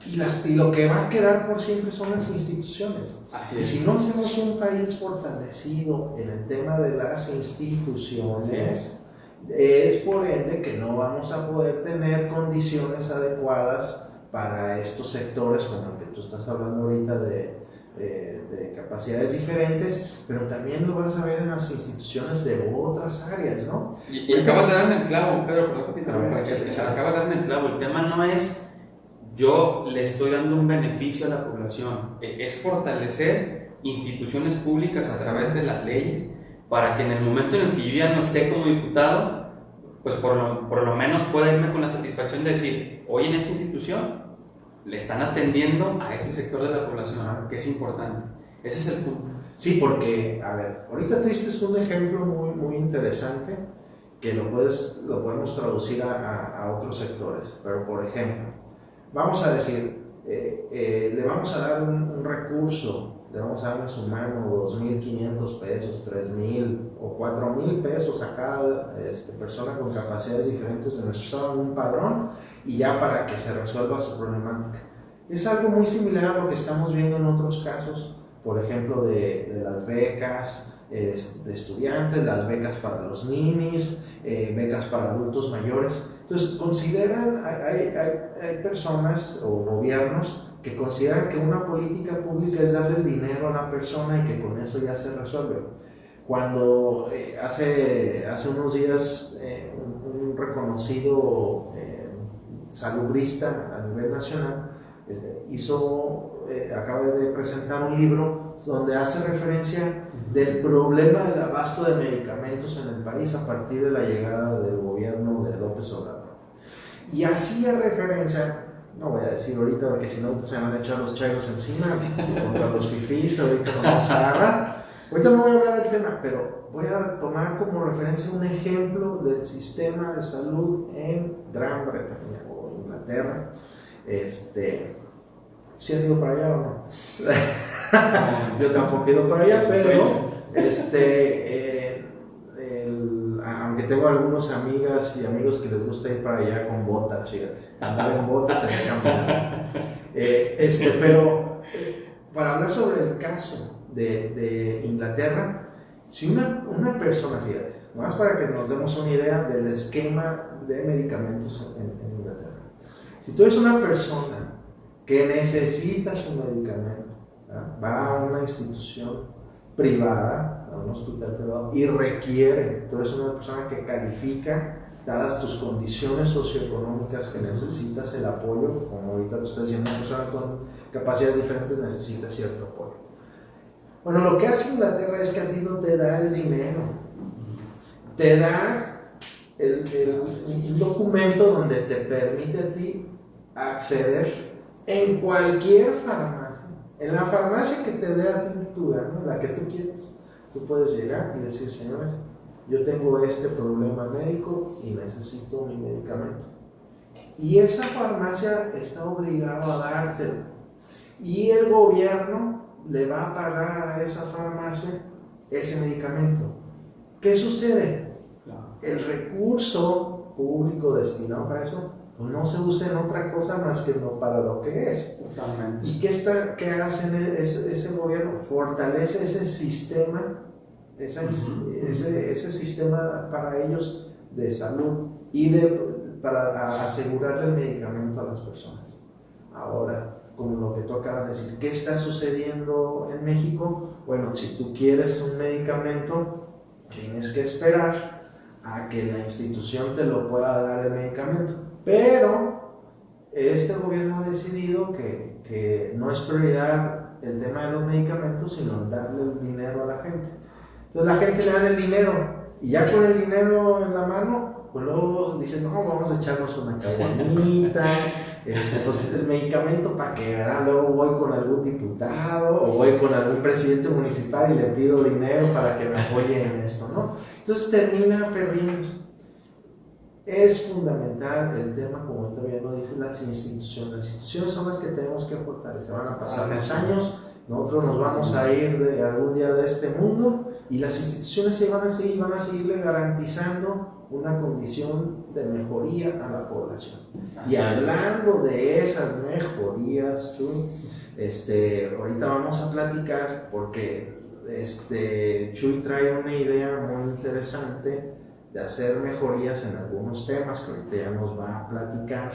Y lo que va a quedar por siempre son las instituciones. Así y es. si no hacemos un país fortalecido en el tema de las instituciones, es por ende que no vamos a poder tener condiciones adecuadas para estos sectores, como el que tú estás hablando ahorita de capacidades diferentes, pero también lo vas a ver en las instituciones de otras áreas, ¿no? Y acabas de dar en el clavo, Pedro, perdón que te interrumpa, Claro. acabas de dar en el clavo. El tema no es yo le estoy dando un beneficio a la población, es fortalecer instituciones públicas a través de las leyes para que en el momento en el que yo ya no esté como diputado, pues por lo menos pueda irme con la satisfacción de decir, hoy en esta institución le están atendiendo a este sector de la población, que es importante. Ese es el punto. Sí, porque, a ver, ahorita tú diste un ejemplo muy, muy interesante que lo podemos traducir a otros sectores, pero por ejemplo, vamos a decir, le vamos a dar un recurso, le vamos a dar en su mano 2.500 pesos, 3.000 o 4.000 pesos a cada persona con capacidades diferentes de nuestro estado, un padrón, y ya para que se resuelva su problemática. Es algo muy similar a lo que estamos viendo en otros casos, por ejemplo, de las becas de estudiantes, las becas para los ninis, becas para adultos mayores. Entonces, consideran, hay personas o gobiernos que consideran que una política pública es darle el dinero a la persona y que con eso ya se resuelve. Cuando hace unos días un reconocido salubrista a nivel nacional acaba de presentar un libro donde hace referencia del problema del abasto de medicamentos en el país a partir de la llegada del gobierno de López Obrador. Y hacía referencia, no voy a decir ahorita porque si no se van a echar los chairos encima contra los fifís, ahorita nos vamos a agarrar. Ahorita no voy a hablar del tema, pero voy a tomar como referencia un ejemplo del sistema de salud en Gran Bretaña o Inglaterra. ¿Sí has ido para allá o no? Yo tampoco he ido para allá, pero aunque tengo algunas amigas y amigos que les gusta ir para allá con botas, fíjate, andar en botas en el campo. Pero para hablar sobre el caso de Inglaterra, si una persona, fíjate, más para que nos demos una idea del esquema de medicamentos en Inglaterra. Si tú eres una persona que necesita su medicamento, ¿verdad? Va a una institución privada, a un hospital privado, y requiere, tú eres una persona que califica, dadas tus condiciones socioeconómicas, que necesitas el apoyo, como ahorita tú estás diciendo, una persona con capacidades diferentes necesita cierto apoyo. Bueno, lo que hace Inglaterra es que a ti no te da el dinero, te da un documento donde te permite a ti acceder en cualquier farmacia, en la farmacia que te dé a ti tu gana, la que tú quieras, tú puedes llegar y decir, señores, yo tengo este problema médico y necesito mi medicamento. Y esa farmacia está obligada a dártelo. Y el gobierno le va a pagar a esa farmacia ese medicamento. ¿Qué sucede? El recurso público destinado para eso pues no se usa en otra cosa más que no para lo que es. Totalmente. ¿Y qué hace ese gobierno? Fortalece ese sistema, ese sistema para ellos de salud y para asegurarle el medicamento a las personas. Ahora, como lo que tú acabas de decir, ¿qué está sucediendo en México? Bueno, si tú quieres un medicamento, tienes que esperar a que la institución te lo pueda dar el medicamento. Pero este gobierno ha decidido que no es prioridad el tema de los medicamentos, sino darle el dinero a la gente. Entonces la gente le da el dinero y ya con el dinero en la mano, pues luego dicen, no, vamos a echarnos una caguamita, Pues el medicamento para qué, ¿verdad? Luego voy con algún diputado o voy con algún presidente municipal y le pido dinero para que me apoye en esto, ¿no? Entonces termina perdiendo. Es fundamental el tema, como todavía no dice, las instituciones. Las instituciones son las que tenemos que fortalecer. Van a pasar los años, nosotros nos vamos a ir de algún día de este mundo y las instituciones se van a seguirle garantizando una condición de mejoría a la población. Así y hablando de esas mejorías, ahorita vamos a platicar porque Chuy trae una idea muy interesante de hacer mejorías en algunos temas que ahorita ya nos va a platicar.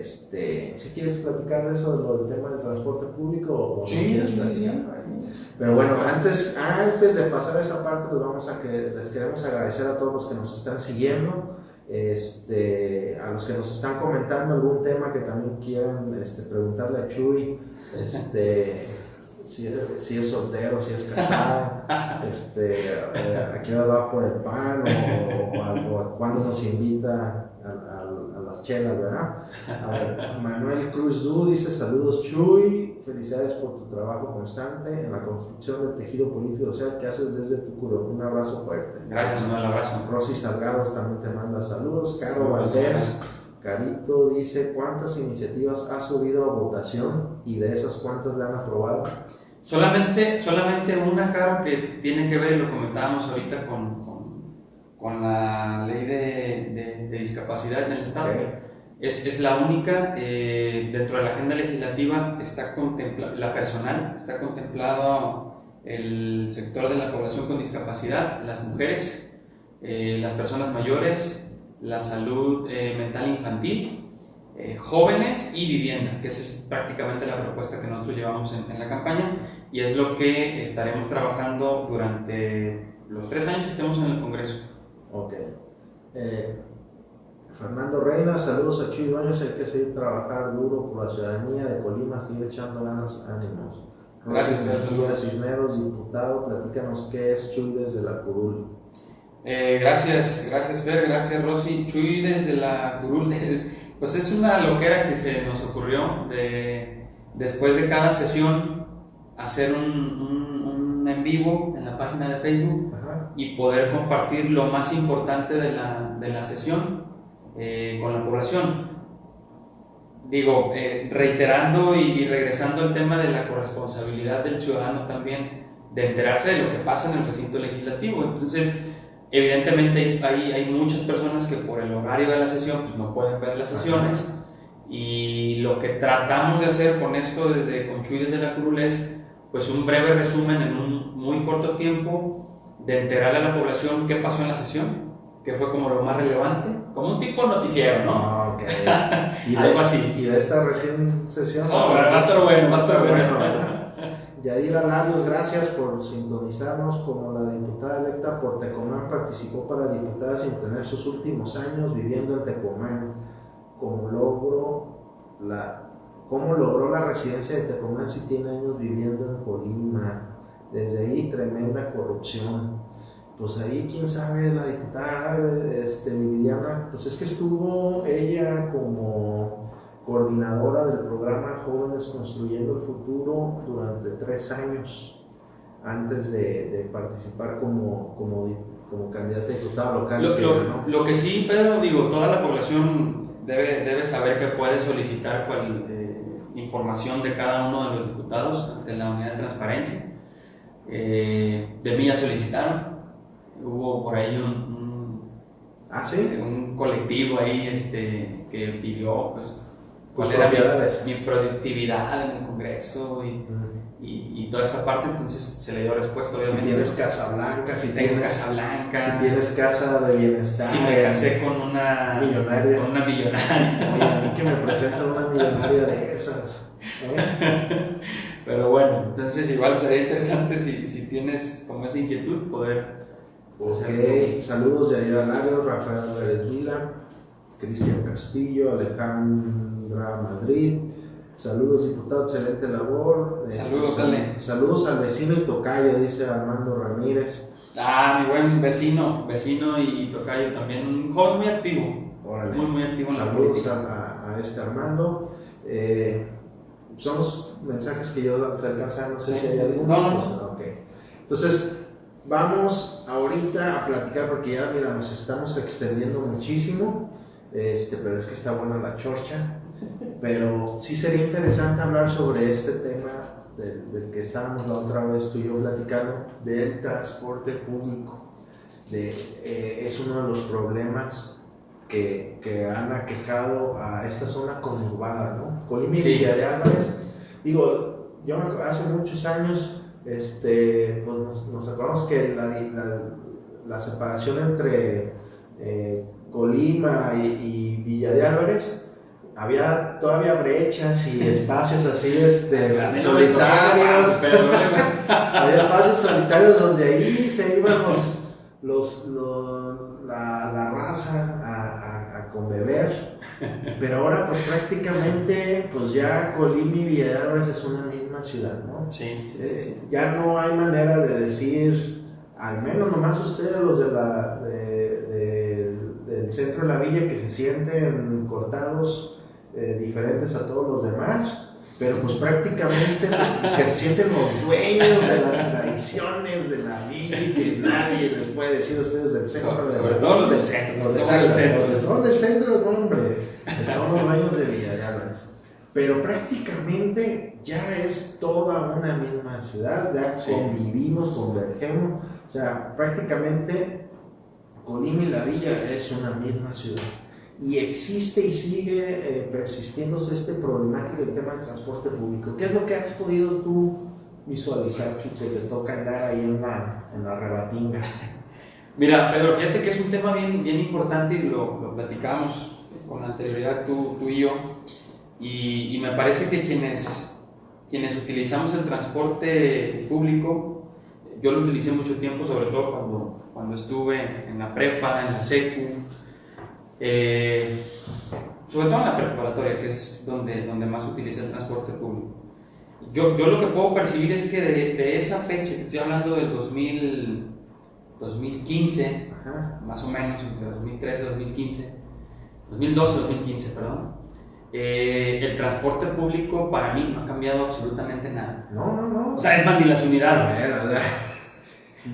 Si quieres platicar de eso, de lo del tema del transporte público o sí, no quieres platicar. Sí. Pero bueno, antes de pasar a esa parte, les queremos agradecer a todos los que nos están siguiendo, a los que nos están comentando algún tema que también quieran preguntarle a Chuy, si es soltero, si es casado, a qué hora va por el pan o cuándo nos invita a las chelas, ¿verdad? A ver, Manuel Cruz Du dice: saludos Chuy, felicidades por tu trabajo constante en la construcción del tejido político social que haces desde tu culo. Un abrazo fuerte. Gracias, un abrazo. Rosy Salgado también te manda saludos. Caro Valdés, Carito dice: ¿cuántas iniciativas has subido a votación y de esas cuántas le han aprobado? Solamente una, Caro, que tiene que ver, y lo comentábamos ahorita con la ley de discapacidad en el Estado. Okay. Es la única. Dentro de la agenda legislativa está está contemplado el sector de la población con discapacidad, las mujeres, las personas mayores, la salud mental infantil, jóvenes y vivienda, que esa es prácticamente la propuesta que nosotros llevamos en la campaña y es lo que estaremos trabajando durante los 3 años que estemos en el Congreso. Ok. Fernando Reina, saludos a Chuy Dueñas, hay que seguir trabajar duro por la ciudadanía de Colima, seguir echando ganas, ánimos. Gracias, Rosy Cisneros, diputado, platícanos qué es Chuy desde la curul. Gracias Fer, gracias Rosy. Chuy desde la curul, pues es una loquera que se nos ocurrió después de cada sesión hacer un en vivo en la página de Facebook. Ajá. Y poder compartir lo más importante de la sesión con la población. Digo, reiterando y regresando al tema de la corresponsabilidad del ciudadano también, de enterarse de lo que pasa en el recinto legislativo. Entonces, evidentemente hay muchas personas que por el horario de la sesión pues no pueden ver las sesiones. Ajá. Y lo que tratamos de hacer con esto con Chuy desde la curul es pues un breve resumen en un muy corto tiempo de enterarle a la población qué pasó en la sesión, que fue como lo más relevante, como un tipo noticiero, ¿no? Ah, ok. Algo así. Y de esta recién sesión. Va a estar bueno, Yadira Larios, gracias por sintonizarnos. Como la diputada electa por Tecomán participó para diputada sin tener sus últimos años viviendo en Tecomán. ¿Cómo logró la residencia de Tecomán si tiene años viviendo en Colima? Desde ahí tremenda corrupción. Pues ahí quién sabe, la diputada Viridiana, pues es que estuvo ella como coordinadora del programa Jóvenes Construyendo el Futuro durante 3 años antes de participar como candidata a diputada local. Lo que sí, Pedro, digo, toda la población debe saber que puede solicitar información de cada uno de los diputados ante la unidad de transparencia. De mí ya solicitaron. Hubo por ahí un colectivo ahí que pidió pues, cuál era mi productividad en el Congreso y toda esta parte, entonces se le dio respuesta obviamente. Si tienes casa blanca, si tienes casa de bienestar, si me casé con una millonaria. Oye, a mí que me presentan una millonaria de esas. Pero bueno, entonces igual sería interesante si tienes como esa inquietud poder. Ok, saludos de Yadira Larios, Rafael Pérez Vila, Cristian Castillo, Alejandra Madrid. Saludos, diputado, excelente labor. Saludos al vecino y tocayo, dice Armando Ramírez. Mi buen vecino y tocayo también, un joven muy activo. Órale. Muy activo en la política. Saludos a a este Armando. Son los mensajes que yo se alcanzan, no sé si hay alguno. No. Okay. Entonces, vamos ahorita a platicar porque ya, mira, nos estamos extendiendo muchísimo, pero es que está buena la chorcha. Pero sí sería interesante hablar sobre este tema del que estábamos la otra vez tú y yo platicando, del transporte público. Es uno de los problemas que han aquejado a esta zona conurbada, ¿no? Colima y Villa de Álvarez. Digo, yo hace muchos años, pues nos acordamos que la separación entre Colima y Villa de Álvarez, había todavía brechas y espacios así solitarios. Había espacios solitarios donde ahí se iban la raza a conbeber. Pero ahora pues prácticamente pues ya Colima y Villa de Álvarez es una misma ciudad, ¿no? Sí. Ya no hay manera de decir, al menos nomás ustedes los del centro de la villa, que se sienten cortados, diferentes a todos los demás, pero pues prácticamente que se sienten los dueños de las tradiciones de la villa y que nadie les puede decir a ustedes del centro. Sobre todo los del centro. Los son del centro, hombre, son los dueños de Villa de Álvarez. Pero prácticamente ya es toda una misma ciudad, ya convivimos, convergemos, o sea, prácticamente Colima y la villa es una misma ciudad. Y existe y sigue persistiéndose este problemático del tema del transporte público. ¿Qué es lo que has podido tú visualizar, que te toca andar ahí en la rebatinga? Mira, Pedro, fíjate que es un tema bien importante y lo platicamos con anterioridad tú y yo. Y me parece que quienes utilizamos el transporte público, yo lo utilicé mucho tiempo, sobre todo cuando estuve en la prepa, en la secu, sobre todo en la preparatoria, que es donde más se utiliza el transporte público. Yo lo que puedo percibir es que de esa fecha, que estoy hablando del 2015, Ajá. más o menos, entre 2013 y 2015, perdón, el transporte público para mí no ha cambiado absolutamente nada. No. O sea, es más, ni las unidades.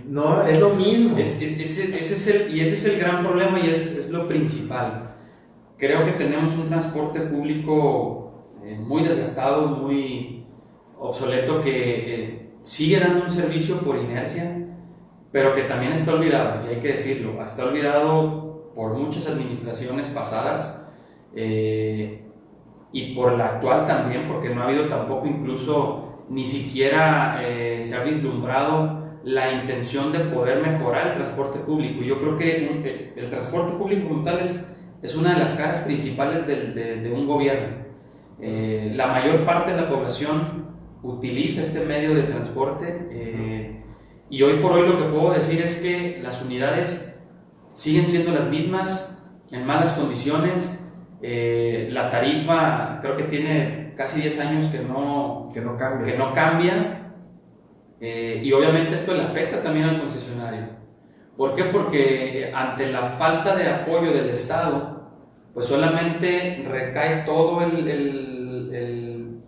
No, es lo mismo. Ese es el gran problema y es lo principal. Creo que tenemos un transporte público muy desgastado, muy obsoleto, que sigue dando un servicio por inercia, pero que también está olvidado, y hay que decirlo, está olvidado por muchas administraciones pasadas y por la actual también, porque no ha habido tampoco, incluso ni siquiera se ha vislumbrado la intención de poder mejorar el transporte público. Yo creo que el transporte público como tal es una de las caras principales de un gobierno. La mayor parte de la población utiliza este medio de transporte y hoy por hoy lo que puedo decir es que las unidades siguen siendo las mismas, en malas condiciones. La tarifa creo que tiene casi 10 años que no cambia. Y obviamente esto le afecta también al concesionario. ¿Por qué? Porque ante la falta de apoyo del Estado, pues solamente recae todo el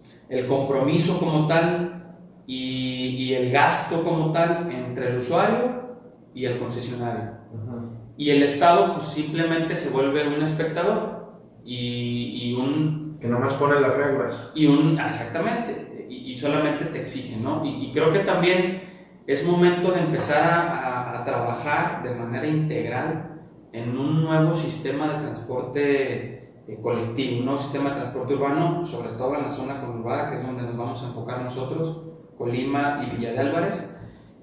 compromiso como tal y el gasto como tal entre el usuario y el concesionario. Ajá. Y el Estado pues simplemente se vuelve un espectador y un... Que nomás pone las reglas. Exactamente. Y solamente te exigen, ¿no? Y creo que también es momento de empezar a trabajar de manera integral en un nuevo sistema de transporte colectivo, un nuevo sistema de transporte urbano, sobre todo en la zona conurbada, que es donde nos vamos a enfocar nosotros, Colima y Villa de Álvarez.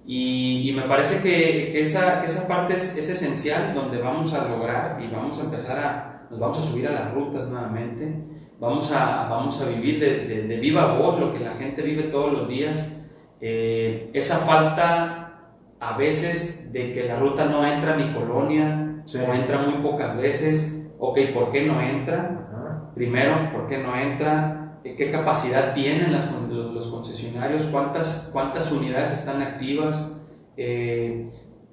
Y me parece que esa parte es esencial, donde vamos a lograr y vamos a empezar nos vamos a subir a las rutas nuevamente. Vamos a vivir de viva voz lo que la gente vive todos los días. Esa falta a veces de que la ruta no entra a mi colonia, sí, o entra muy pocas veces. Ok, ¿por qué no entra? Ajá. Primero, ¿por qué no entra? ¿Qué capacidad tienen los concesionarios? ¿Cuántas unidades están activas?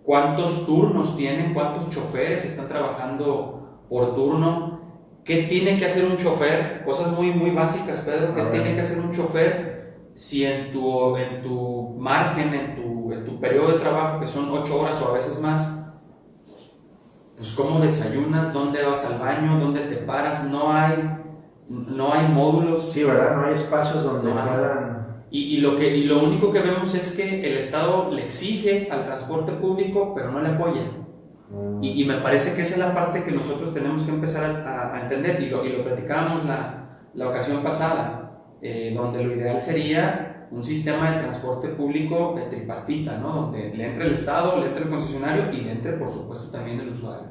¿Cuántos turnos tienen? ¿Cuántos choferes están trabajando por turno? ¿qué tiene que hacer un chofer? Cosas muy, muy básicas, Pedro. ¿Qué tiene que hacer un chofer si en tu margen, en tu periodo de trabajo, que son 8 horas o a veces más, pues cómo desayunas, dónde vas al baño, dónde te paras? No hay módulos. Sí, ¿verdad? No hay espacios donde No hay. puedan... Y lo único que vemos es que el Estado le exige al transporte público, pero no le apoya. Y me parece que esa es la parte que nosotros tenemos que empezar a entender, y lo platicábamos la ocasión pasada, donde lo ideal sería un sistema de transporte público tripartita, ¿no? Donde le entre el Estado, le entre el concesionario y le entre, por supuesto, también el usuario.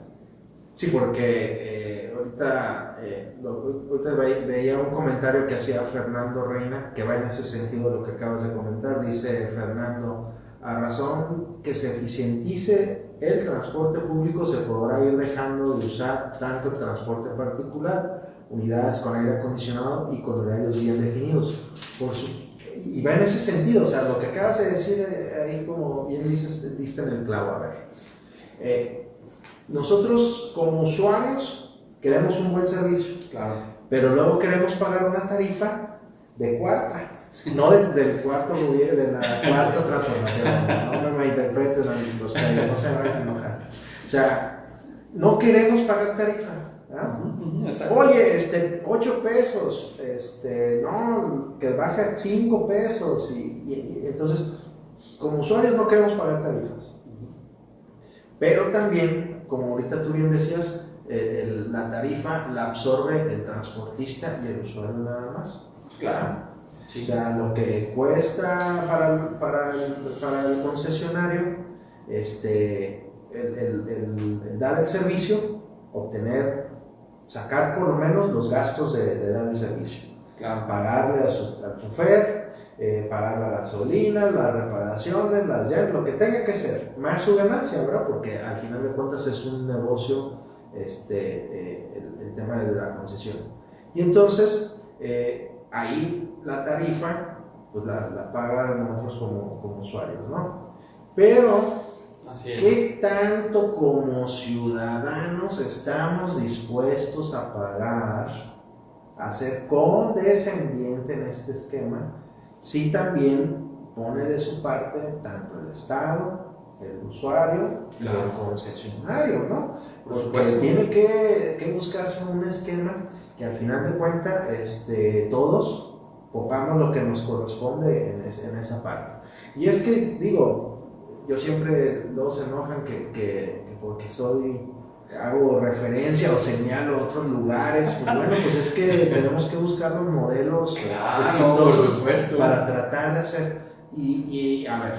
Sí, porque ahorita veía un comentario que hacía Fernando Reina, que va en ese sentido lo que acabas de comentar. Dice Fernando: a razón que se eficientice el transporte público, se podrá ir dejando de usar tanto el transporte particular, unidades con aire acondicionado y con horarios bien definidos. Y va en ese sentido, o sea, lo que acabas de decir ahí, como bien dices, diste en el clavo. A ver, nosotros como usuarios queremos un buen servicio, Claro. pero luego queremos pagar una tarifa de cuarta. No del cuarto gobierno, de la cuarta transformación. No me malinterpreten, los que no se van a enojar. O sea, no queremos pagar tarifa. Oye, 8 pesos, no, que baja 5 pesos. Y entonces, como usuarios no queremos pagar tarifas. Pero también, como ahorita tú bien decías, la tarifa la absorbe el transportista y el usuario nada más. Claro. Sí. O sea, lo que cuesta para el concesionario, el dar el servicio, sacar por lo menos los gastos de dar el servicio. Claro. Pagarle al chofer, pagar la gasolina, las reparaciones, las llantas, lo que tenga que ser, más su ganancia, ¿verdad? Porque al final de cuentas es un negocio el tema de la concesión. Y entonces, ahí la tarifa, pues la pagan nosotros como usuarios, ¿no? Pero, Así es. ¿qué tanto como ciudadanos estamos dispuestos a pagar, a ser condescendiente en este esquema, si también pone de su parte tanto el Estado, el usuario y el concesionario, ¿no? Porque tiene que buscarse un esquema que al final de cuentas todos pongamos lo que nos corresponde en esa parte. Y es que, digo, yo siempre, luego se enojan que porque hago referencia o señalo otros lugares. Pues bueno, pues es que tenemos que buscar los modelos exitosos para tratar de hacer. Y a ver,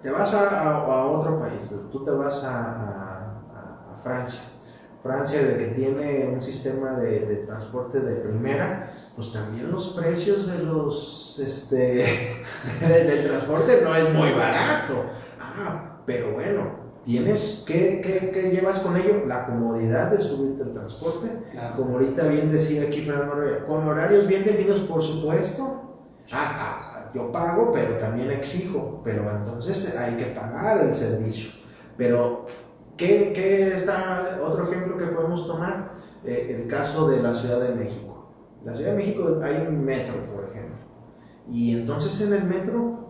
te vas a otro país, tú te vas a Francia. Francia, de que tiene un sistema de transporte de primera, pues también los precios de los del transporte no es muy barato. Pero bueno, tienes ¿qué llevas con ello? La comodidad de subirte al transporte, claro. Como ahorita bien decía aquí Fernando, con horarios bien definidos, por supuesto. Yo pago, pero también exijo, pero entonces hay que pagar el servicio. Pero ¿qué está otro ejemplo que podemos tomar? El caso de la Ciudad de México. En la Ciudad de México hay un metro, por ejemplo, y entonces en el metro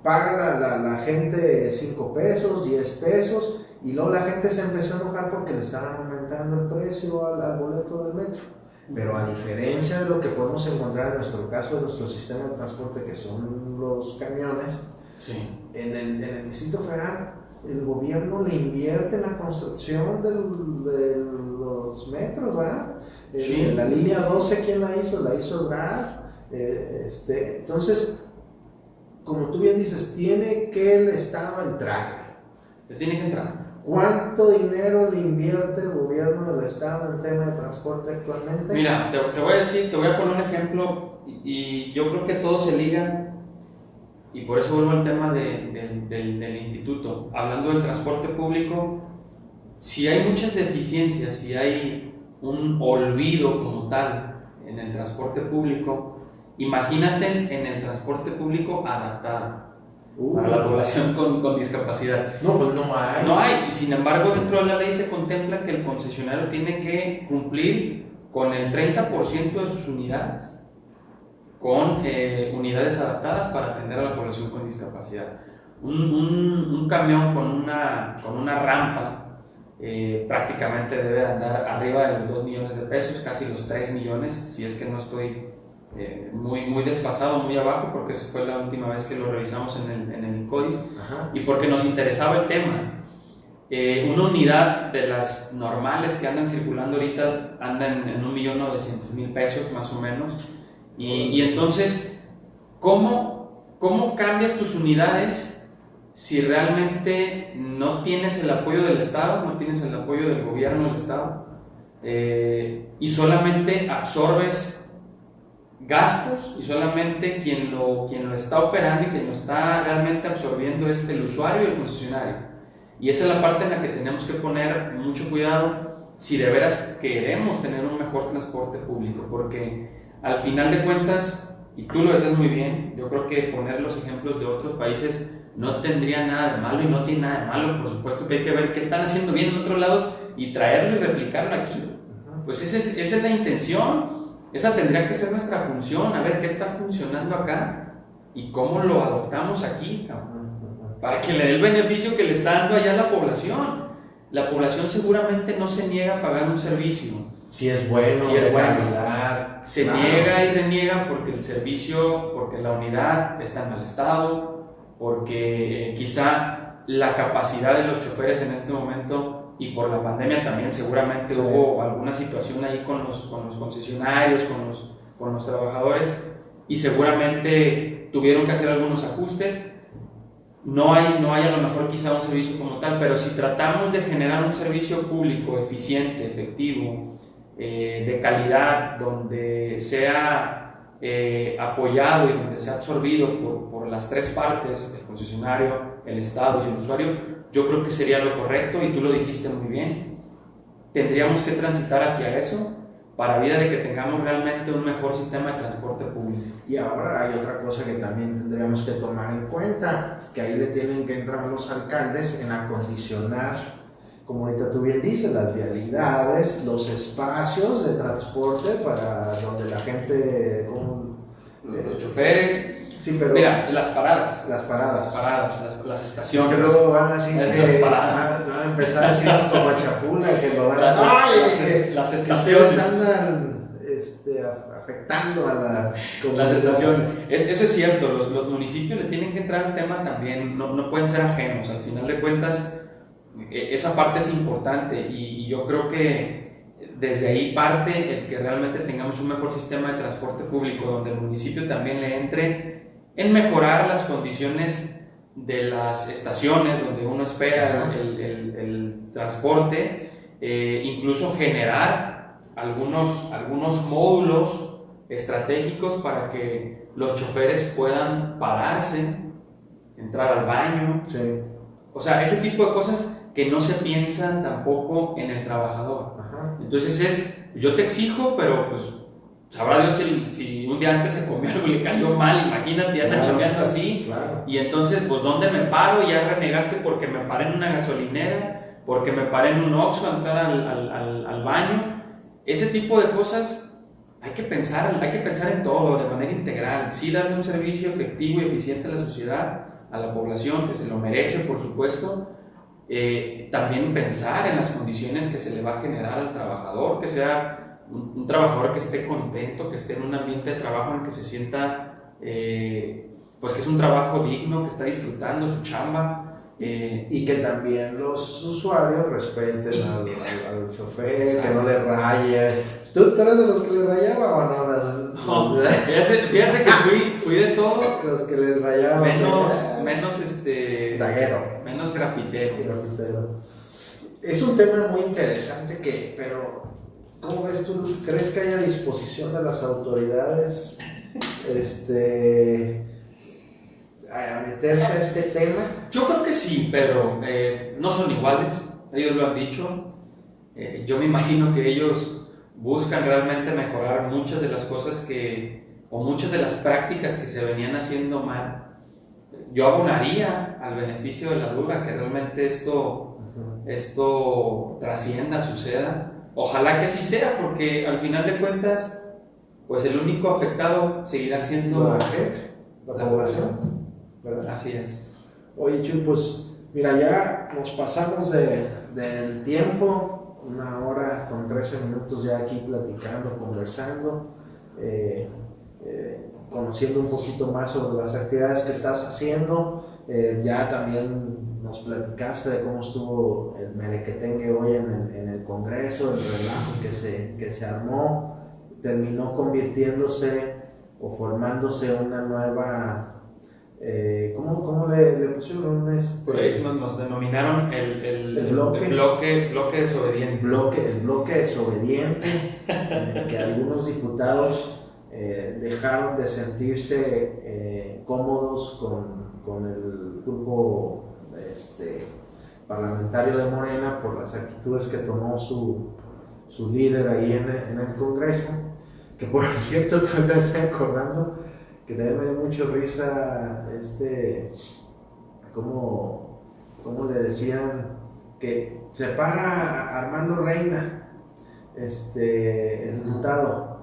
paga la gente 5 pesos, 10 pesos, y luego la gente se empezó a enojar porque le estaban aumentando el precio al boleto del metro. Pero a diferencia de lo que podemos encontrar en nuestro caso, en nuestro sistema de transporte, que son los camiones, sí. En el Distrito Federal, el gobierno le invierte en la construcción de los metros, ¿verdad? Sí. La línea 12, ¿quién la hizo? La hizo el GRAF. Entonces, como tú bien dices, tiene que el Estado entrar. Tiene que entrar. ¿Cuánto dinero le invierte el gobierno del Estado en tema de transporte actualmente? Mira, te voy a decir, te voy a poner un ejemplo, y yo creo que todo se liga, y por eso vuelvo al tema del instituto. Hablando del transporte público, si hay muchas deficiencias, si hay un olvido como tal en el transporte público, imagínate en el transporte público adaptado para la población con discapacidad. No, pues no hay. No hay, y sin embargo dentro de la ley se contempla que el concesionario tiene que cumplir con el 30% de sus unidades, con unidades adaptadas para atender a la población con discapacidad. Un camión con una rampa prácticamente debe andar arriba de los 2 millones de pesos, casi los 3 millones, si es que no estoy muy desfasado, muy abajo, porque esa fue la última vez que lo revisamos en el INCODIS. Ajá. Y porque nos interesaba el tema. Una unidad de las normales que andan circulando ahorita andan en 1.900.000 pesos más o menos. Y entonces, ¿cómo cambias tus unidades si realmente no tienes el apoyo del Estado, no tienes el apoyo del gobierno del Estado, y solamente absorbes gastos, y solamente quien lo está operando y quien lo está realmente absorbiendo es el usuario y el concesionario? Y esa es la parte en la que tenemos que poner mucho cuidado si de veras queremos tener un mejor transporte público, porque al final de cuentas, y tú lo decías muy bien, yo creo que poner los ejemplos de otros países no tendría nada de malo, y no tiene nada de malo. Por supuesto que hay que ver qué están haciendo bien en otros lados y traerlo y replicarlo aquí. Pues esa es la intención. Esa tendría que ser nuestra función, a ver qué está funcionando acá y cómo lo adoptamos aquí, cabrón, para que le dé el beneficio que le está dando allá a la población. La población seguramente no se niega a pagar un servicio. Si es bueno, Si es de bueno. calidad. Se Claro. niega y reniega porque el servicio, porque la unidad está en mal estado, porque quizá la capacidad de los choferes en este momento, y por la pandemia también seguramente Sí. hubo alguna situación ahí con los concesionarios, con los trabajadores, y seguramente tuvieron que hacer algunos ajustes. No hay a lo mejor quizá un servicio como tal, pero si tratamos de generar un servicio público eficiente, efectivo, de calidad, donde sea apoyado y donde sea absorbido por las tres partes, el concesionario, el Estado y el usuario, yo creo que sería lo correcto, y tú lo dijiste muy bien. Tendríamos que transitar hacia eso para vida de que tengamos realmente un mejor sistema de transporte público. Y ahora hay otra cosa que también tendríamos que tomar en cuenta, que ahí le tienen que entrar los alcaldes en acondicionar, como ahorita tú bien dices, las vialidades, los espacios de transporte para donde la gente... Los choferes, sí, pero mira, las paradas, las paradas. las Es estaciones. que luego van así Las que paradas. van a empezar a decirnos como a Chapula, que lo van a... Las que estaciones. ustedes andan afectando a la comunidad. Las estaciones, eso es cierto, los municipios le tienen que entrar al tema también, no pueden ser ajenos. Al final de cuentas, esa parte es importante, y yo creo que desde ahí parte el que realmente tengamos un mejor sistema de transporte público, donde el municipio también le entre en mejorar las condiciones de las estaciones donde uno espera el transporte, incluso generar algunos módulos estratégicos para que los choferes puedan pararse, entrar al baño. Sí. O sea, ese tipo de cosas que no se piensan tampoco en el trabajador. Ajá. Entonces yo te exijo, pero pues sabrá Dios si un día antes se comió algo y le cayó mal, imagínate, ya están Claro, chambeando así. claro. Y entonces, pues, ¿dónde me paro? Ya renegaste porque me paré en una gasolinera, porque me paré en un Oxxo a entrar al baño. Ese tipo de cosas hay que pensar en todo de manera integral. Sí, darle un servicio efectivo y eficiente a la sociedad, a la población que se lo merece, por supuesto. También pensar en las condiciones que se le va a generar al trabajador, que sea un trabajador que esté contento, que esté en un ambiente de trabajo en el que se sienta pues que es un trabajo digno, que está disfrutando su chamba. Y que también los usuarios respeten al chofer, Exacto. que no le raye. ¿Tú eres de los que le rayaba o no? No, fíjate que fui de todo, Los que les rayaban. menos Daguero. menos grafitero. Grafitero. Es un tema muy interesante pero ¿cómo ves tú? ¿Crees que haya disposición de las autoridades a meterse a este tema? Yo creo que sí, pero no son iguales, ellos lo han dicho. Yo me imagino que ellos buscan realmente mejorar muchas de las cosas o muchas de las prácticas que se venían haciendo mal. Yo abonaría al beneficio de la duda que realmente esto trascienda, suceda, Ojalá que así sea, porque al final de cuentas, pues el único afectado seguirá siendo La gente, la población, ¿verdad? Así es. Oye, Chuy, pues mira, ya nos pasamos del tiempo, 1 hora con 13 minutos ya aquí platicando, conversando, conociendo un poquito más sobre las actividades que estás haciendo. Ya también nos platicaste de cómo estuvo el merequetengue hoy en el Congreso, el relajo que se armó, terminó convirtiéndose o formándose una nueva... ¿cómo le pusieron? Por ahí nos denominaron el bloque desobediente. El bloque desobediente, en el que algunos diputados dejaron de sentirse cómodos con el grupo parlamentario de Morena por las actitudes que tomó su líder ahí en el Congreso, que por cierto también me estoy acordando que también me dio mucho risa cómo le decían que se para Armando Reina, el diputado,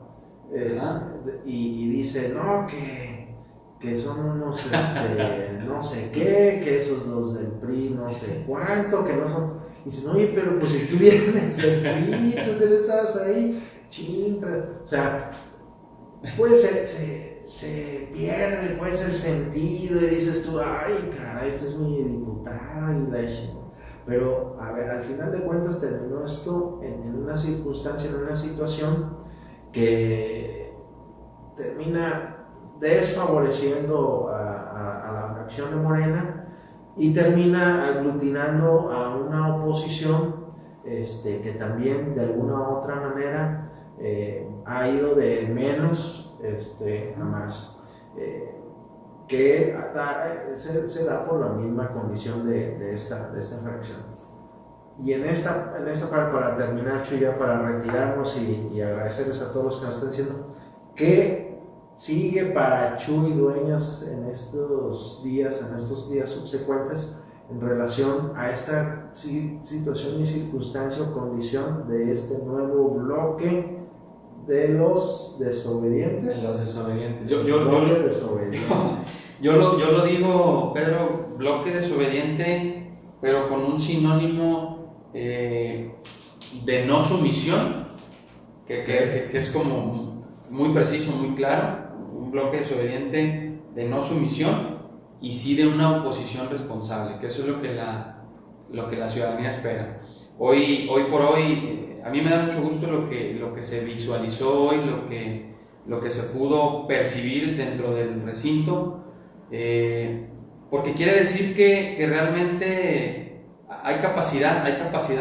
y dice, no, que son unos, no sé qué, que esos los del PRI, no sé cuánto, que no son, y dicen, oye, pero pues si tú vienes del PRI, tú estabas ahí, chintra, o sea, pues se pierde pues el sentido y dices tú, ay, caray, este es mi diputado y la chingada. Pero, a ver, al final de cuentas terminó esto en una circunstancia, en una situación que termina desfavoreciendo a la fracción de Morena y termina aglutinando a una oposición que también de alguna u otra manera ha ido de menos a más, que se da por la misma condición de esta fracción. Y en esta para terminar, Chuy, ya para retirarnos y agradecerles a todos los que nos están diciendo, ¿qué sigue para Chuy Dueñas en estos días subsecuentes en relación a esta situación y circunstancia o condición de este nuevo bloque de los desobedientes? Los desobedientes. Yo lo digo, Pedro, bloque desobediente, pero con un sinónimo de no sumisión, que es como muy preciso, muy claro. Un bloque desobediente de no sumisión y sí de una oposición responsable, que eso es lo que la ciudadanía espera. Hoy por hoy, a mí me da mucho gusto lo que se visualizó hoy, lo que se pudo percibir dentro del recinto, porque quiere decir que realmente hay capacidad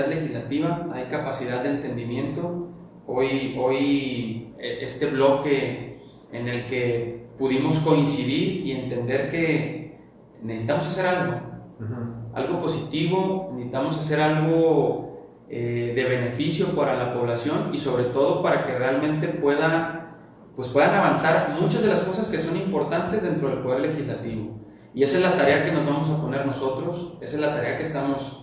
legislativa, hay capacidad de entendimiento. Hoy este bloque en el que pudimos coincidir y entender que necesitamos hacer algo positivo, necesitamos hacer algo de beneficio para la población y sobre todo para que realmente puedan avanzar muchas de las cosas que son importantes dentro del Poder Legislativo. Y esa es la tarea que nos vamos a poner nosotros, esa es la tarea que estamos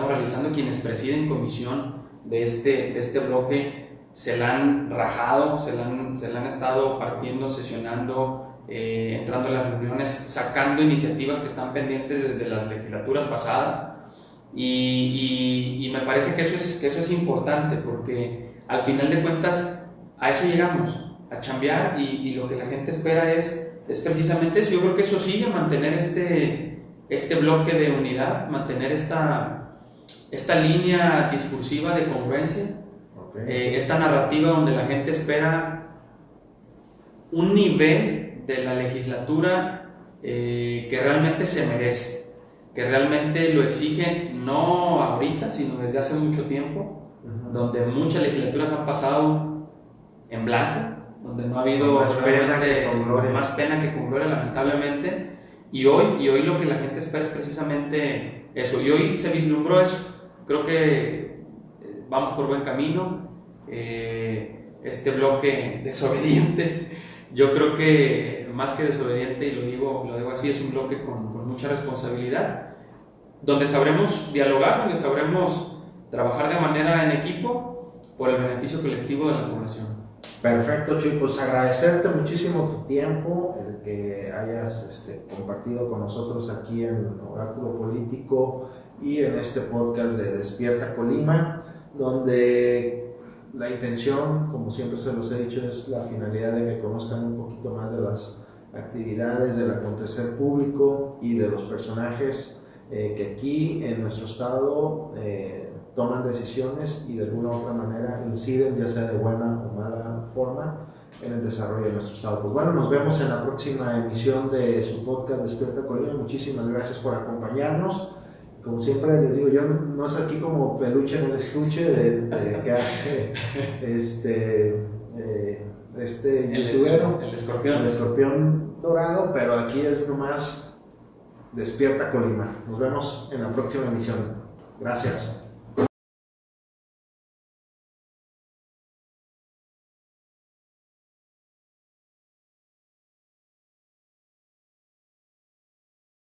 realizando quienes presiden comisión de este bloque. Se la han rajado, se la han estado partiendo, sesionando, entrando a las reuniones, sacando iniciativas que están pendientes desde las legislaturas pasadas. Y me parece que eso es importante, porque al final de cuentas a eso llegamos, a chambear, y lo que la gente espera es precisamente eso. Yo creo que eso sigue, mantener este bloque de unidad, mantener esta línea discursiva de congruencia, esta narrativa donde la gente espera un nivel de la legislatura que realmente se merece, que realmente lo exigen no ahorita, sino desde hace mucho tiempo, donde muchas legislaturas han pasado en blanco, donde no ha habido más pena que con gloria, lamentablemente, y hoy lo que la gente espera es precisamente eso, y hoy se vislumbró eso. Creo que vamos por buen camino. Este bloque desobediente, yo creo que más que desobediente, y lo digo así, es un bloque con mucha responsabilidad, donde sabremos dialogar, donde sabremos trabajar de manera en equipo, por el beneficio colectivo de la población. Perfecto, Chuy, pues agradecerte muchísimo tu tiempo, el que hayas compartido con nosotros aquí en Oráculo Político y en este podcast de Despierta Colima, donde la intención, como siempre se los he dicho, es la finalidad de que conozcan un poquito más de las actividades, del acontecer público y de los personajes que aquí en nuestro estado toman decisiones y de alguna u otra manera inciden, ya sea de buena o mala forma, en el desarrollo de nuestro estado. Pues bueno, nos vemos en la próxima emisión de su podcast Despierta Colima. Muchísimas gracias por acompañarnos. Como siempre les digo, yo no es aquí como peluche en el estuche de que hace youtubero, el escorpión dorado, pero aquí es nomás Despierta Colima. Nos vemos en la próxima emisión. Gracias.